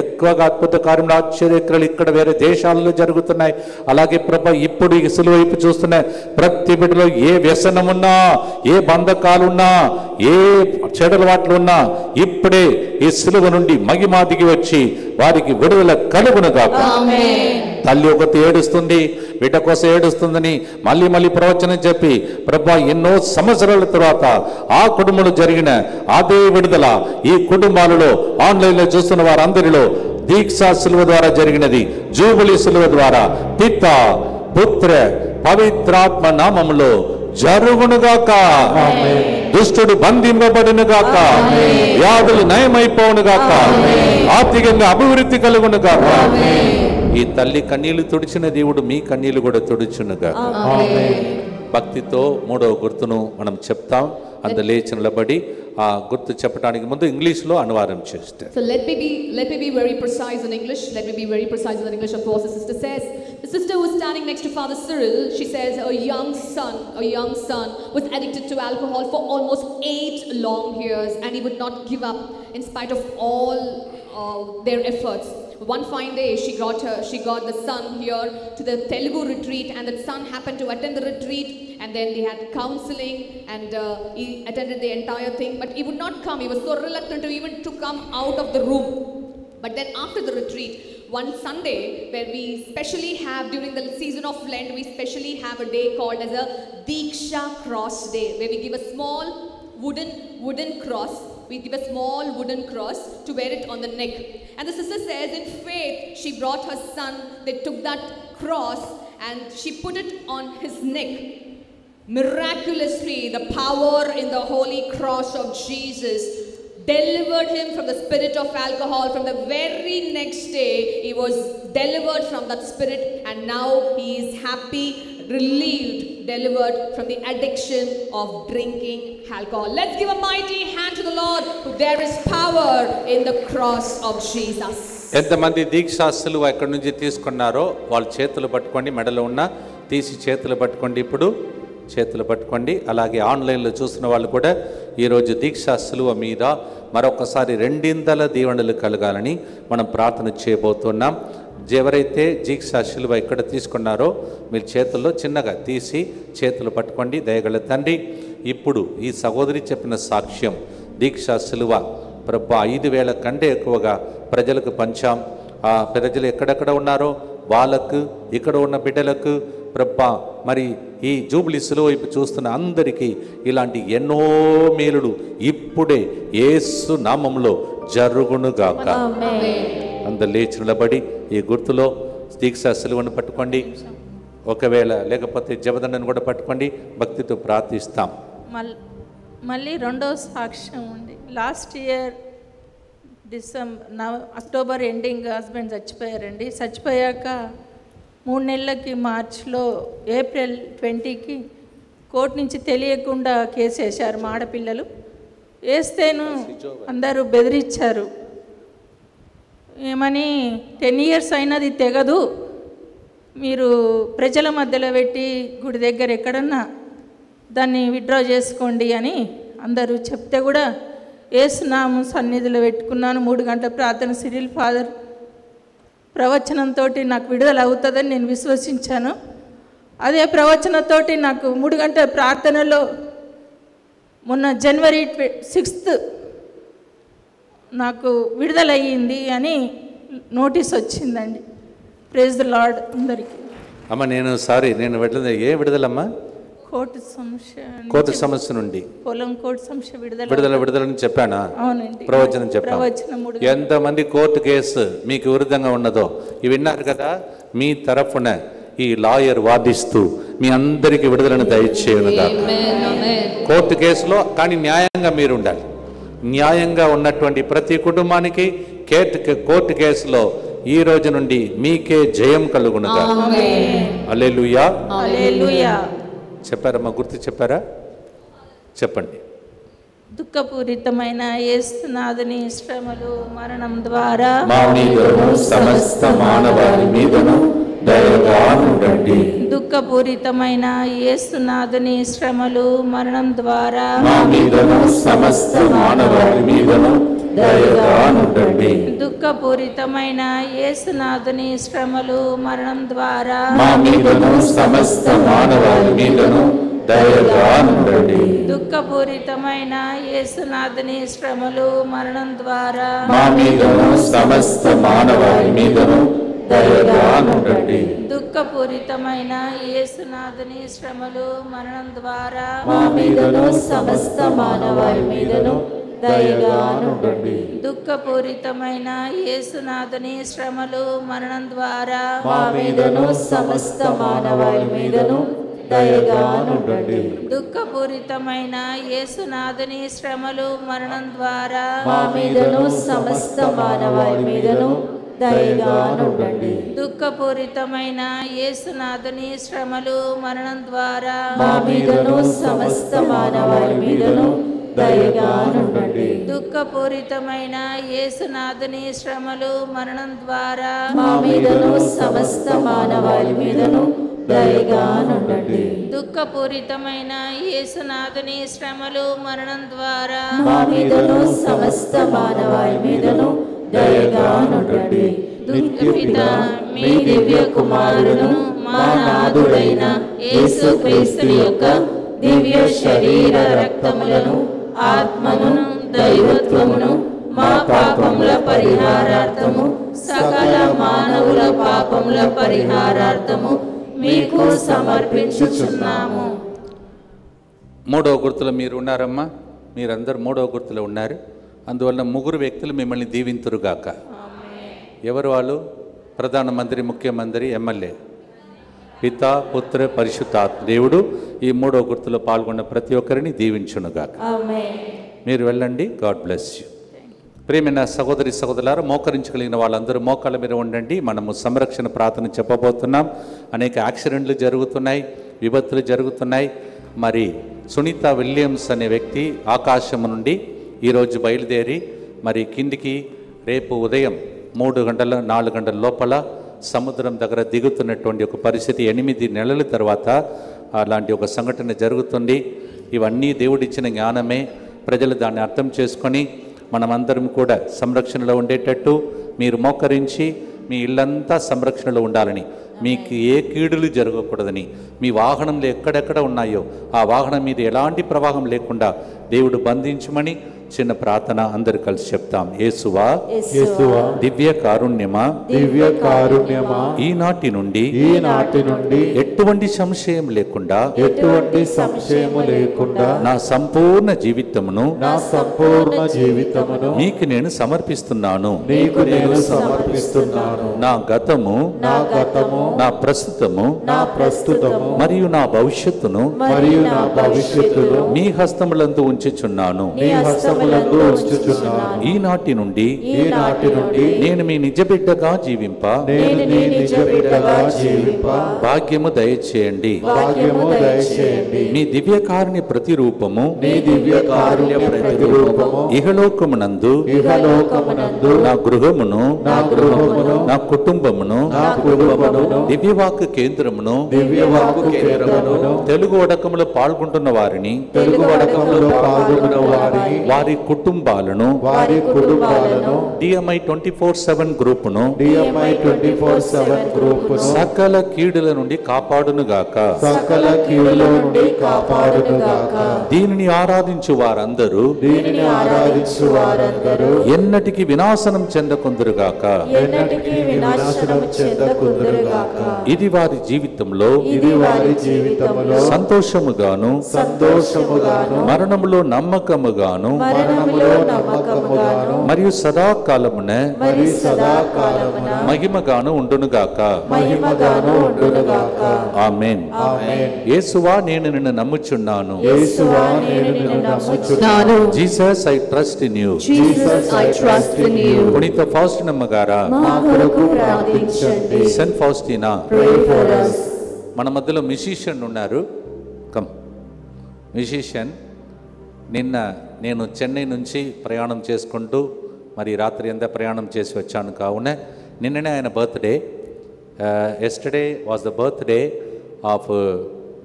ఎక్కువగా అద్భుత కార్యములు, ఆశ్చర్యక్రియలు ఇక్కడ వేరే దేశాలలో జరుగుతున్నాయి. అలాగే ప్రభు ఇప్పుడు ఈ సిలువ వైపు చూస్తున్న ప్రతి బిడ్డలో ఏ వ్యసనమున్నా, ఏ బంధకాలున్నా, ఏ చెడలవాట్లున్నా ఇప్పుడే ఈ సిలువ నుండి మహిమ దిగి వచ్చి వారికి విడుదల కలుగునుగాక. తల్లి ఒకటి ఏడుస్తుంది, బిడ్డ కోసం ఏడుస్తుందని మళ్ళీ ప్రవచనం చెప్పి ప్రభా ఎన్నో సంవత్సరాల తర్వాత ఆ కుటుంబంలో జరిగిన అదే విడుదల ఈ కుటుంబాలలో ఆన్లైన్లో చూస్తున్న వారందరిలో దీక్షా సిలువ ద్వారా జరిగినది, జూబిలీ సిలువ ద్వారా పిత పుత్ర పవిత్రాత్మ నామములో జరుగునుగాక. దుష్టుడు బంధింపబడునుగాక, వ్యాధులు నయమైపోవునుగాక, ఆర్థికంగా అభివృద్ధి కలుగునుగాక. ఈ తల్లి కన్నీళ్లు తుడిచిన దేవుడు మీ కన్నీళ్లు కూడా తుడుచునుగాక. భక్తితో 3వ గుర్తును మనం చెప్తాం. అంత లేచి నిలబడి ఆ గుర్తు చెప్పడానికి ముందు ఇంగ్లీష్లో అనువాదం చేస్తారు. So let me be very precise in English. Let me be very precise in English. Of course, the sister says, the sister was standing next to Father Cyril. She says a young son was addicted to alcohol for almost 8 long years, and he would not give up in spite of all their efforts. One fine day, she got the son here to the Telugu retreat, and that son happened to attend the retreat, and then they had counseling, and he attended the entire thing, but he would not come. He was so reluctant to even to come out of the room. But then after the retreat, one Sunday, where we specially have, during the season of Lent, we specially have a day called as a Diksha Cross Day, where we give a small wooden cross. We give a small wooden cross to wear it on the neck. And the sister says, in faith, she brought her son. They took that cross and she put it on his neck. Miraculously, the power in the holy cross of Jesus delivered him from the spirit of alcohol. From the very next day, he was delivered from that spirit, and now he is happy, relieved, delivered from the addiction of drinking alcohol. Let's give a mighty hand to the Lord. There is power in the cross of Jesus. ఎంతమంది దీక్షా సిలువ ఎక్కడి నుంచి తీసుకున్నారో వాళ్ళ చేతులు పట్టుకోండి, మెడలో ఉన్న తీసి చేతులు పట్టుకోండి. ఇప్పుడు చేతులు పట్టుకోండి. అలాగే ఆన్లైన్లో చూస్తున్న వాళ్ళు కూడా ఈరోజు దీక్షా సిలువ మీద మరొకసారి 2 దీవెనలు కలగాలని మనం ప్రార్థన చేయబోతున్నాం. ఎవరైతే దీక్షా సిలువ ఇక్కడ తీసుకున్నారో మీరు చేతుల్లో చిన్నగా తీసి చేతులు పట్టుకోండి. దయగల తండ్రి, ఇప్పుడు ఈ సహోదరి చెప్పిన సాక్ష్యం దీక్షా సిలువ ప్రభు 5,000 కంటే ఎక్కువగా ప్రజలకు పంచాం. ఆ ప్రజలు ఎక్కడెక్కడ ఉన్నారో వాళ్ళకు, ఇక్కడ ఉన్న బిడ్డలకు ప్రభు, మరి ఈ జూబిలీ సిలువ వైపు చూస్తున్న అందరికీ ఇలాంటి ఎన్నో మేలులు ఇప్పుడే యేసు నామములో జరుగునుగాక. అందరు లేచి నిలబడి ఈ గుర్తులో దీక్షా సిలువను పట్టుకోండి. ఒకవేళ లేకపోతే జపదండను కూడా పట్టుకోండి. భక్తితో ప్రార్థిస్తాం. మళ్ళీ రెండో సాక్ష్యం ఉంది. Last year October ending husband చచ్చిపోయారండి. చచ్చిపోయాక 3 నెలలకి మార్చిలో ఏప్రిల్ 20కి కోర్టు నుంచి తెలియకుండా కేసు వేశారు. మా ఆడపిల్లలు వేస్తేను అందరూ బెదిరించారు. ఏమని 10 years అయినది తెగదు, మీరు ప్రజల మధ్యలో పెట్టి గుడి దగ్గర ఎక్కడన్నా దాన్ని విత్డ్రా చేసుకోండి అని అందరూ చెప్తే కూడా యేసునామం సన్నిధిలో పెట్టుకున్నాను. 3 గంటల ప్రార్థన, సిరిల్ ఫాదర్ ప్రవచనంతో నాకు విడుదల అవుతుందని నేను విశ్వసించాను. అదే ప్రవచనంతో నాకు 3 గంటల ప్రార్థనలో మొన్న జనవరి 6th నాకు విడుదలయ్యింది అని నోటీస్ వచ్చిందండి. ప్రైజ్ ది లార్డ్ అందరికీ. అమ్మ నేను వెళ్ళలేదు. ఏ విడుదలమ్మా? కోర్టు సమస్య నుండి పొలం కోర్టు సమస్య విడుదలని చెప్పానా? అవునండి, ప్రవచనం చెప్పాను. ఎంతమంది కోర్టు కేసు మీకు విరుద్ధంగా ఉన్నదో ఇవి విన్నారు కదా. మీ తరఫున ఈ లాయర్ వాదిస్తూ మీ అందరికీ విడుదలను దయచేయనుగా. కోర్టు కేసులో కానీ న్యాయంగా మీరు ఉండాలి. న్యాయంగా ఉన్నటువంటి ప్రతి కుటుంబానికి కోర్టు కేసులో ఈ రోజు నుండి మీకే జయం కలుగునుగా. హల్లెలూయా. హల్లెలూయా. చెప్పారమ్మా? గుర్తు చెప్పారా? చెప్పండి. దుఃఖపూరితమైన యేసునాథుని శ్రమలు మరణం ద్వారా మా మీదను సమస్త మానవాళి మీదను దయగా ఉండండి. దుఃఖపూరితమైన యేసునాథుని శ్రమలు మరణం ద్వారా మా మీదను సమస్త మానవాళి మీదను దయగా ఉండండి. దుఃఖపూరితమైన యేసునాథుని శ్రమలు మరణం ద్వారా మా మీదను సమస్త మానవాళి మీదను దయగా ఉండండి. దుఃఖపూరితమైన యేసునాథుని శ్రమలు మరణం ద్వారా మా మీదను సమస్త మానవాళి మీదను దయగా ఉండండి. దుఃఖపూరితమైన యేసునాథుని శ్రమలు మరణం ద్వారా మా మీదను సమస్త మానవాళి మీదను దయగా ఉండండి. దుఃఖపూరితమైన యేసునాథుని శ్రమలు మరణం ద్వారా మా మీదను సమస్త మానవాళి మీదను దయగా ఉండండి. దుఃఖపూరితమైన యేసునాథుని శ్రమలు మరణం ద్వారా మా మీదను సమస్త మానవాళి మీదను దయగా ఉండండి. దుఃఖపూరితమైన యేసునాథుని శ్రమలు మరణం ద్వారా మా మీదను సమస్త మానవాళి మీదను దయగా ఉండండి. దుఃఖపూరితమైన యేసునాథుని శ్రమలు మరణం ద్వారా మా మీదను సమస్త మానవాళి మీదను దయగా ఉండండి. దుఃఖపూరితమైన యేసునాథుని శ్రమలు మరణం ద్వారా మా మీదను సమస్త మానవాళి మీదను దయగా ఉండండి. పిత మీ దివ్య కుమారును మా నాథుడైన యేసుక్రీస్తు యొక్క దివ్య శరీర రక్తములను ఆత్మను దైవత్వమును మా పాపముల పరిహారార్థము సకల మానవుల పాపముల పరిహారార్థము మీకు సమర్పించుచున్నాము. 3వ గుర్తులో మీరు ఉన్నారమ్మా. మీరందరూ 3వ గుర్తులో ఉన్నారు. అందువల్ల 3 వ్యక్తులు మిమ్మల్ని దీవింతురుగాక. ఎవరు వాళ్ళు? ప్రధానమంత్రి, ముఖ్యమంత్రి, ఎమ్మెల్యే. పిత, పుత్ర, పరిశుద్ధాత్మ దేవుడు ఈ 3వ గుర్తులో పాల్గొన్న ప్రతి ఒక్కరిని దీవించునుగాక. మీరు వెళ్ళండి. God bless you. ప్రియమైన సహోదరి సహోదరులారా, మోకరించగలిగిన వాళ్ళందరూ మోకాళ్ళ మీద ఉండండి. మనము సంరక్షణ ప్రార్థన చెప్పబోతున్నాం. అనేక యాక్సిడెంట్లు జరుగుతున్నాయి, విపత్తులు జరుగుతున్నాయి. మరి సునీత విలియమ్స్ అనే వ్యక్తి ఆకాశం నుండి ఈరోజు బయలుదేరి మరి కిందికి రేపు ఉదయం 3 గంటల 4 గంటల లోపల సముద్రం దగ్గర దిగుతున్నటువంటి ఒక పరిస్థితి 8 నెలల తర్వాత అలాంటి ఒక సంఘటన జరుగుతుంది. ఇవన్నీ దేవుడిచ్చిన జ్ఞానమే. ప్రజలు దాన్ని అర్థం చేసుకొని మనమందరం కూడా సంరక్షణలో ఉండేటట్టు మీరు మోకరించి మీ ఇల్లంతా సంరక్షణలో ఉండాలని, మీకు ఏ కీడులు జరగకూడదని, మీ వాహనంలో ఎక్కడెక్కడ ఉన్నాయో ఆ వాహనం మీద ఎలాంటి ప్రవాహం లేకుండా దేవుడు బంధించమని చిన్న ప్రార్థన అందరు కలిసి చెప్తాం. యేసువా, యేసువా, దివ్య కారుణ్యమా, దివ్య కారుణ్యమా, ఈనాటి నుండి ఎటువంటి సంశయం లేకుండా నా సంపూర్ణ జీవితమును నీకు నేను సమర్పిస్తున్నాను. నా గతము, నా ప్రస్తుతము మరియు నా భవిష్యత్తును మీ హస్తములందు ఉంచుచున్నాను. ఈనాటి నుండి నేను మీ నిజ బిడ్డగా జీవింప భాగ్యము దయచేయండి. మీ దివ్య కారుణ్య ప్రతిరూపము ఇహలోకమునందు నా గృహమును, నా కుటుంబమును, దివ్యవాక్కు కేంద్రమును, తెలుగు వడకములో పాల్గొంటున్న వారిని, వారి కుటుంబాలను, DMI 24/7 గ్రూపును సకల కీడుల నుండి కాపాడునుగాక. దీనిని ఆరాధించు వారందరూ ఎన్నటికి వినాశనం చెందకుందురుగాక. ఇది వారి జీవితంలో సంతోషముగాను మరణములో నమ్మకముగాను మరియు సదాకాలమున మహిమగాను ఉండునుగాక. ఆమేన్. యేసువా, నేను నిన్ను నమ్ముచున్నాను. Jesus, I trust in you. పునీత ఫౌస్టినమ్మ గారా, సెయింట్ ఫౌస్టినా, మన మధ్యలో మ్యూజిషియన్ ఉన్నారు. Come musician. నిన్న నేను చెన్నై నుంచి ప్రయాణం చేసుకుంటూ మరి రాత్రి ఎంత ప్రయాణం చేసి వచ్చాను. కావున నిన్ననే ఆయన birthday. Yesterday was the birthday of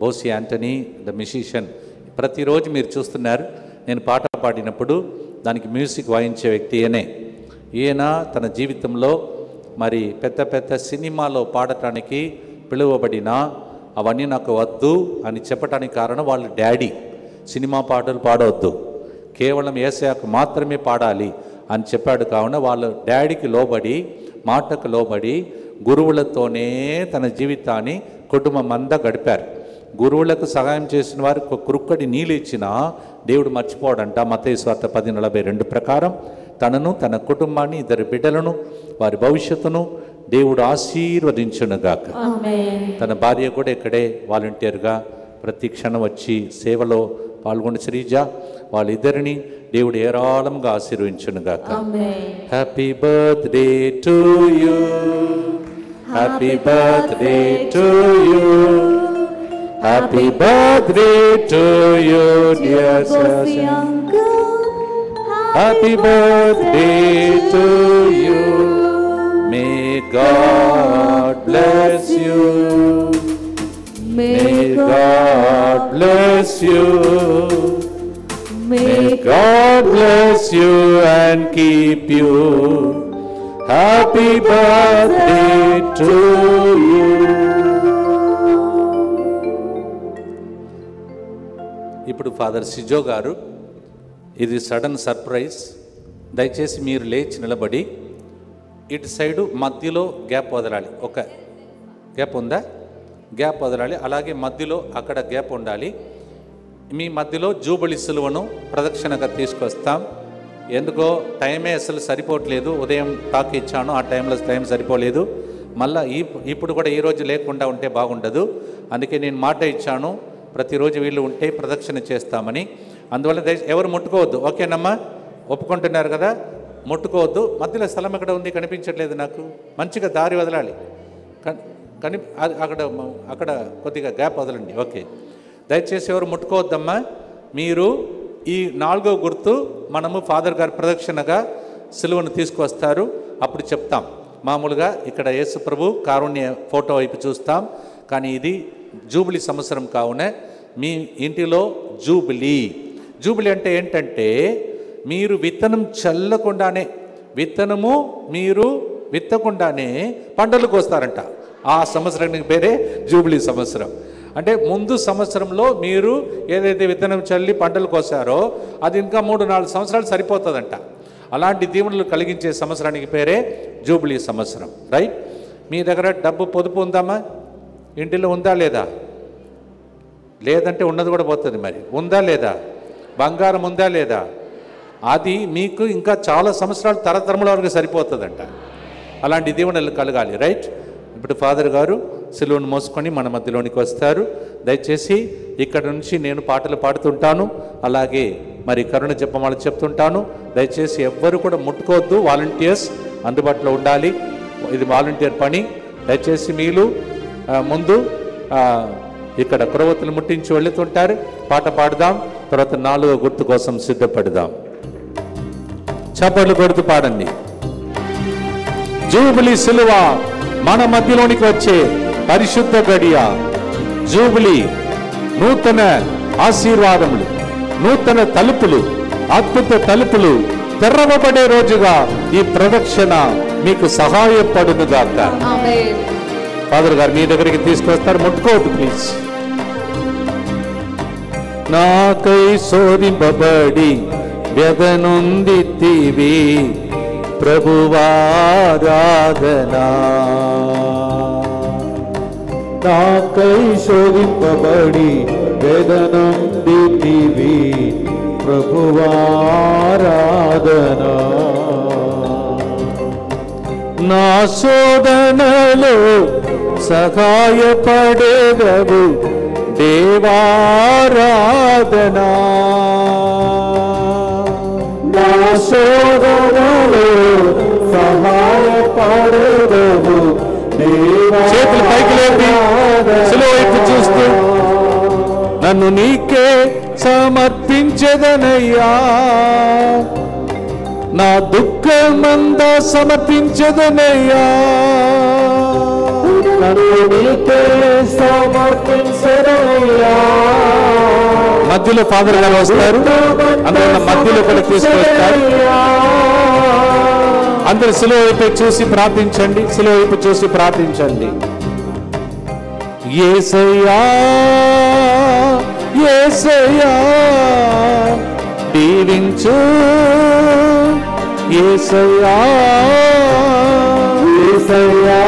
Bosi Antony the musician. ప్రతిరోజు మీరు చూస్తున్నారు, నేను పాట పాడినప్పుడు దానికి మ్యూజిక్ వాయించే వ్యక్తి ఈయన తన జీవితంలో మరి పెద్ద పెద్ద సినిమాలో పాడటానికి పిలువబడినా అవన్నీ నాకు వద్దు అని చెప్పడానికి కారణం వాళ్ళ డాడీ సినిమా పాటలు పాడవద్దు, కేవలం యేసయ్యకు మాత్రమే పాడాలి అని చెప్పాడు. కావున వాళ్ళ డాడీకి లోబడి, మాటకు లోబడి గురువులతోనే తన జీవితాన్ని కుటుంబం అంతా గడిపారు. గురువులకు సహాయం చేసిన వారికి ఒక కురుక్కడి నీళ్ళు ఇచ్చినా దేవుడు మర్చిపోడంట. మత్తయి సువార్త 10:42 ప్రకారం తనను, తన కుటుంబాన్ని, ఇద్దరు బిడ్డలను, వారి భవిష్యత్తును దేవుడు ఆశీర్వదించునుగాక. తన భార్య కూడా ఇక్కడే వాలంటీర్గా ప్రతి క్షణం వచ్చి సేవలో పాల్గొన్న శ్రీజ, వాళ్ళిద్దరిని దేవుడు ఏరాళంగా ఆశీర్వదించునుగాక. Happy birthday to you, happy birthday to you, happy birthday to you dear sister, happy birthday to you. May God bless you. May God bless you. May God bless you and keep you. Happy birthday to you. ఇప్పుడు father సిజో గారు, ఇది sudden surprise. దయచేసి మీరు లేచి నిలబడి ఇటు side మధ్యలో gap వదలాలి. ఒక గ్యాప్ ఉందా? గ్యాప్ వదలాలి. అలాగే మధ్యలో అక్కడ గ్యాప్ ఉండాలి. మీ మధ్యలో జూబిలీ సిలువను ప్రదక్షిణగా తీసుకొస్తాం. ఎందుకో టైమే అసలు సరిపోవట్లేదు. ఉదయం టాక్ ఇచ్చాను, ఆ టైంలో టైం సరిపోలేదు. మళ్ళీ ఇప్పుడు కూడా ఈరోజు లేకుండా ఉంటే బాగుండదు. అందుకే నేను మాట ఇచ్చాను, ప్రతిరోజు వీళ్ళు ఉంటే ప్రదక్షిణ చేస్తామని. అందువల్ల ఎవరు ముట్టుకోవద్దు. ఓకేనమ్మా? ఒప్పుకుంటున్నారు కదా? ముట్టుకోవద్దు. మధ్యలో స్థలం ఎక్కడ ఉంది కనిపించట్లేదు నాకు. మంచిగా దారి వదలాలి. అక్కడ కొద్దిగా గ్యాప్ వదలండి. ఓకే, దయచేసి ఎవరు ముట్టుకోవద్దమ్మా. మీరు ఈ 4వ గుర్తు మనము ఫాదర్ గారు ప్రదక్షిణగా సిలువను తీసుకువస్తారు. అప్పుడు చెప్తాం. మామూలుగా ఇక్కడ యేసు ప్రభు కారుణ్య ఫోటో వైపు చూస్తాం. కానీ ఇది జూబిలీ సంవత్సరం కావున మీ ఇంటిలో జూబిలీ. జూబిలీ అంటే ఏంటంటే మీరు విత్తనం చల్లకుండానే, విత్తనము మీరు విత్తకుండానే పంటలు కోస్తారంట. ఆ సంవత్సరానికి పేరే జూబిలీ సంవత్సరం. అంటే ముందు సంవత్సరంలో మీరు ఏదైతే విత్తనం చల్లి పంటలు కోసారో అది ఇంకా 3-4 సంవత్సరాలు సరిపోతుందంట. అలాంటి దీవెనలు కలిగించే సంవత్సరానికి పేరే జూబిలీ సంవత్సరం. రైట్? మీ దగ్గర డబ్బు పొదుపు ఉందామా? ఇంటిలో ఉందా లేదా? లేదంటే ఉన్నది కూడా పోతుంది. మరి ఉందా లేదా? బంగారం ఉందా లేదా? అది మీకు ఇంకా చాలా సంవత్సరాలు తరతరముల వరకు సరిపోతుందంట. అలాంటి దీవెనలు కలగాలి. రైట్? ఇప్పుడు ఫాదర్ గారు సిలువను మోసుకొని మన మధ్యలోనికి వస్తారు. దయచేసి ఇక్కడ నుంచి నేను పాటలు పాడుతుంటాను, అలాగే మరి కరుణ జపమాలు చెప్తుంటాను. దయచేసి ఎవ్వరు కూడా ముట్టుకోవద్దు. వాలంటీర్స్ అందుబాటులో ఉండాలి. ఇది వాలంటీర్ పని. దయచేసి మీరు ముందు ఇక్కడ క్రొవ్వొత్తులు ముట్టించి వెళుతుంటారు. పాట పాడదాం, తర్వాత 4వ గుర్తు కోసం సిద్ధపడదాం. చప్పట్లు కొడుతూ పాడండి. జూబిలీ సిలువ మన మధ్యలోనికి వచ్చే పరిశుద్ధ గడియ. జూబిలీ నూతన ఆశీర్వాదములు, నూతన తలుపులు, అద్భుత తలుపులు తెరవబడే రోజుగా ఈ ప్రదక్షిణ మీకు సహాయపడునుగాక. ఫాదర్ గారు మీ దగ్గరికి తీసుకొస్తారు. ముట్టుకోవద్దు ప్లీజ్. నాకై శోధింపబడి వ్యధనొందితివి ప్రభువారాధనా. నాకై శోధింపబడి వేదనందితివి ప్రభువారాధనా. నా శోధనలో సహాయపడేదవు దేవారాధనా. నా శోధనలో సహాయపడేదవు దేవా. చేతులు పైకి లేపి సిలువ వైపు చూస్తూ నన్ను నీకే సమర్పించదనయ్యా. నా దుఃఖమంతా సమర్పించదనయ్యా. నన్ను నీకే సమర్పించదనయ్యా. మధ్యలో ఫాదర్ గారు వస్తారు. అందరూ మధ్యలో కూడా తీసుకొస్తారు. అందరూ సిలువ వైపు చూసి ప్రార్థించండి. సిలువ వైపు చూసి ప్రార్థించండి. యేసయ్యా యేసయ్యా దీవించు. యేసయ్యా యేసయ్యా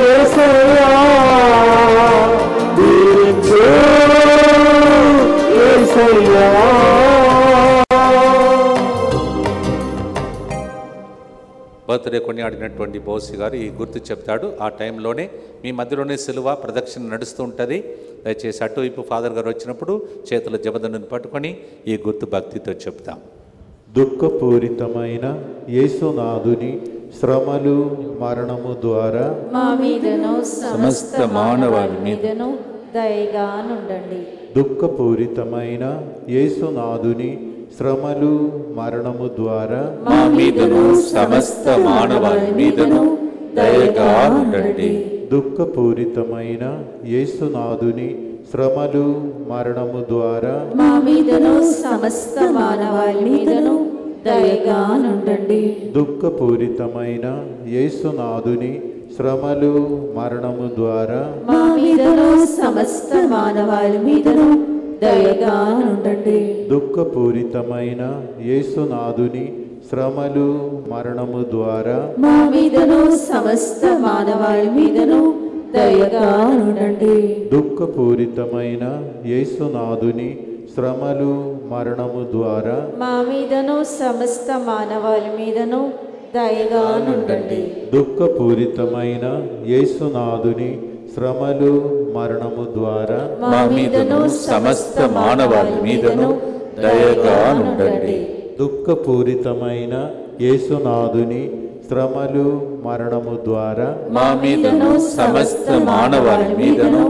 యేసయ్యా దీవించు. యేసయ్యా. బర్త్డే కొనియాడినటువంటి బోసి గారు ఈ గుర్తు చెప్తాడు. ఆ టైంలోనే మీ మధ్యలోనే సిలువ ప్రదక్షిణ నడుస్తూ ఉంటుంది. దయచేసి అటువైపు ఫాదర్ గారు వచ్చినప్పుడు చేతుల జబదనుని పట్టుకొని ఈ గుర్తు భక్తితో చెప్తాం. దుఃఖపూరితమైన యేసునాథుని శ్రమలు మరణము ద్వారా మా మీదను సమస్త మానవాళి మీదను దయగా నుండండి. దుఃఖపూరితమైన యేసునాథుని శ్రమలు మరణము ద్వారా మా మీదను సమస్త మానవాళి మీదను దయగా ఉండండి. దుఃఖపూరితమైన యేసునాథుని శ్రమలు మరణము ద్వారా మా మీదను సమస్త మానవాళి మీదను దయగా నుండండి. దుఃఖపూరితమైన యేసునాథుని శ్రమలు మరణము ద్వారా మా మీదను సమస్త మానవాళి మీదను దయగా నుండండి. దుఃఖపూరితమైన యేసునాథుని శ్రమలు మరణము ద్వారా మా మీదను సమస్త మానవాళి మీదను దయగా నుండండి. దుఃఖపూరితమైన యేసునాథుని శ్రమలు మరణము ద్వారా మా మీదను సమస్త మానవాళి మీదను దయగా నుండండి. దుఃఖపూరితమైన యేసునాథుని శ్రమలు మరణము ద్వారా మా మీదను సమస్త మానవాళి మీదను దయగా నుండండి. దుఃఖపూరితమైన యేసునాథుని శ్రమలు మరణము ద్వారా మా మీదను సమస్త మానవాళి మీదను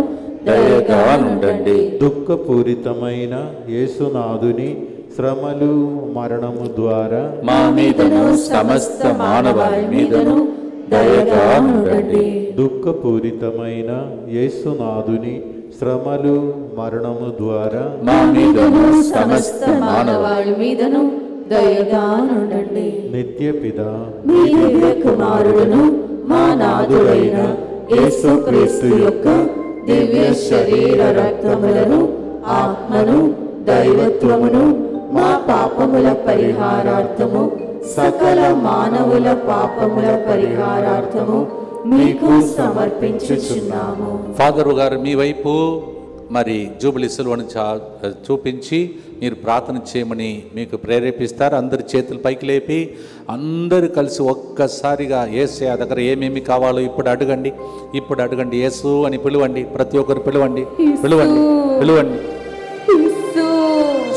దయగా నుండండి. దుఃఖపూరితమైన యేసునాథుని శ్రమలు మరణము ద్వారా మా మీదను సమస్త మానవాళి మీదను దయగా ఉండండి. దుఃఖపూరితమైన యేసునాథుని శ్రమలు మరణము ద్వారా మా మీదను సమస్త మానవాళి మీదను దయగా నుండండి. నిత్య పిత మీ దివ్య కుమారుడును మా నాథుడైన యేసుక్రీస్తు యొక్క దివ్య శరీర రక్తములను ఆత్మను దైవత్వమును మా పాపముల పరిహారార్థము సకల మానవుల పాపముల పరిహారార్థము మీకు సమర్పించుచున్నాము. ఫాదర్ గారు మీ వైపు మరి జూబిలీ సిలువను చూపించి మీరు ప్రార్థన చేయమని మీకు ప్రేరేపిస్తారు. అందరి చేతులు పైకి లేపి అందరూ కలిసి ఒక్కసారిగా యేసయ్య దగ్గర ఏమేమి కావాలో ఇప్పుడు అడగండి, ఇప్పుడు అడగండి. యేసు అని పిలువండి, ప్రతి ఒక్కరు పిలువండి, పిలువండి, పిలువండి.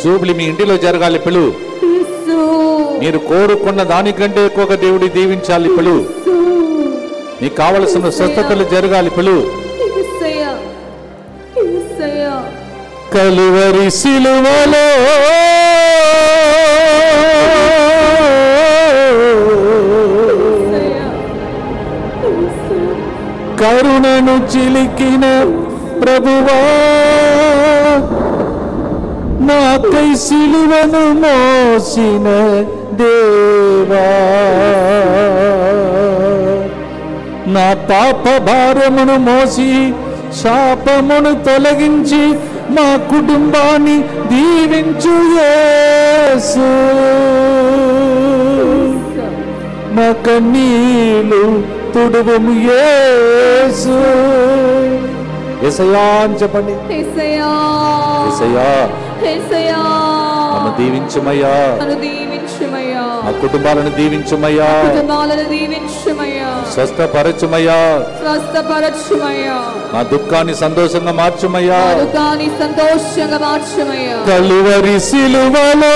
జూబిలీ మీ ఇంటిలో జరగాలి, పిలువు. మీరు కోరుకున్న దానికంటే ఎక్కువగా దేవుడి దీవించాలి, పిలువు. నీకు కావలసిన స్వస్థతలు జరగాలి, పిలువు. కలువరి సిలువలో కరుణను చిలికిన ప్రభువా, నాకై సిలువను మోసిన దేవా, నా పాప భారమును మోసి శాపమును తొలగించి మా కుటుంబాన్ని దీవించు యేసు, మా కన్నీలు తుడువము యేసు. యేసయ్యా అని చెప్పండి. యేసయ్యా, యేసయ్యా, నన్ను దీవించుమయ్యా, మా కుటుంబాలను దీవించుమయ్యా, స్వస్థపరచుమయ్యా, నా దుఃఖాన్ని సంతోషంగా మార్చుమయ్యా, కలువరి సిలువలో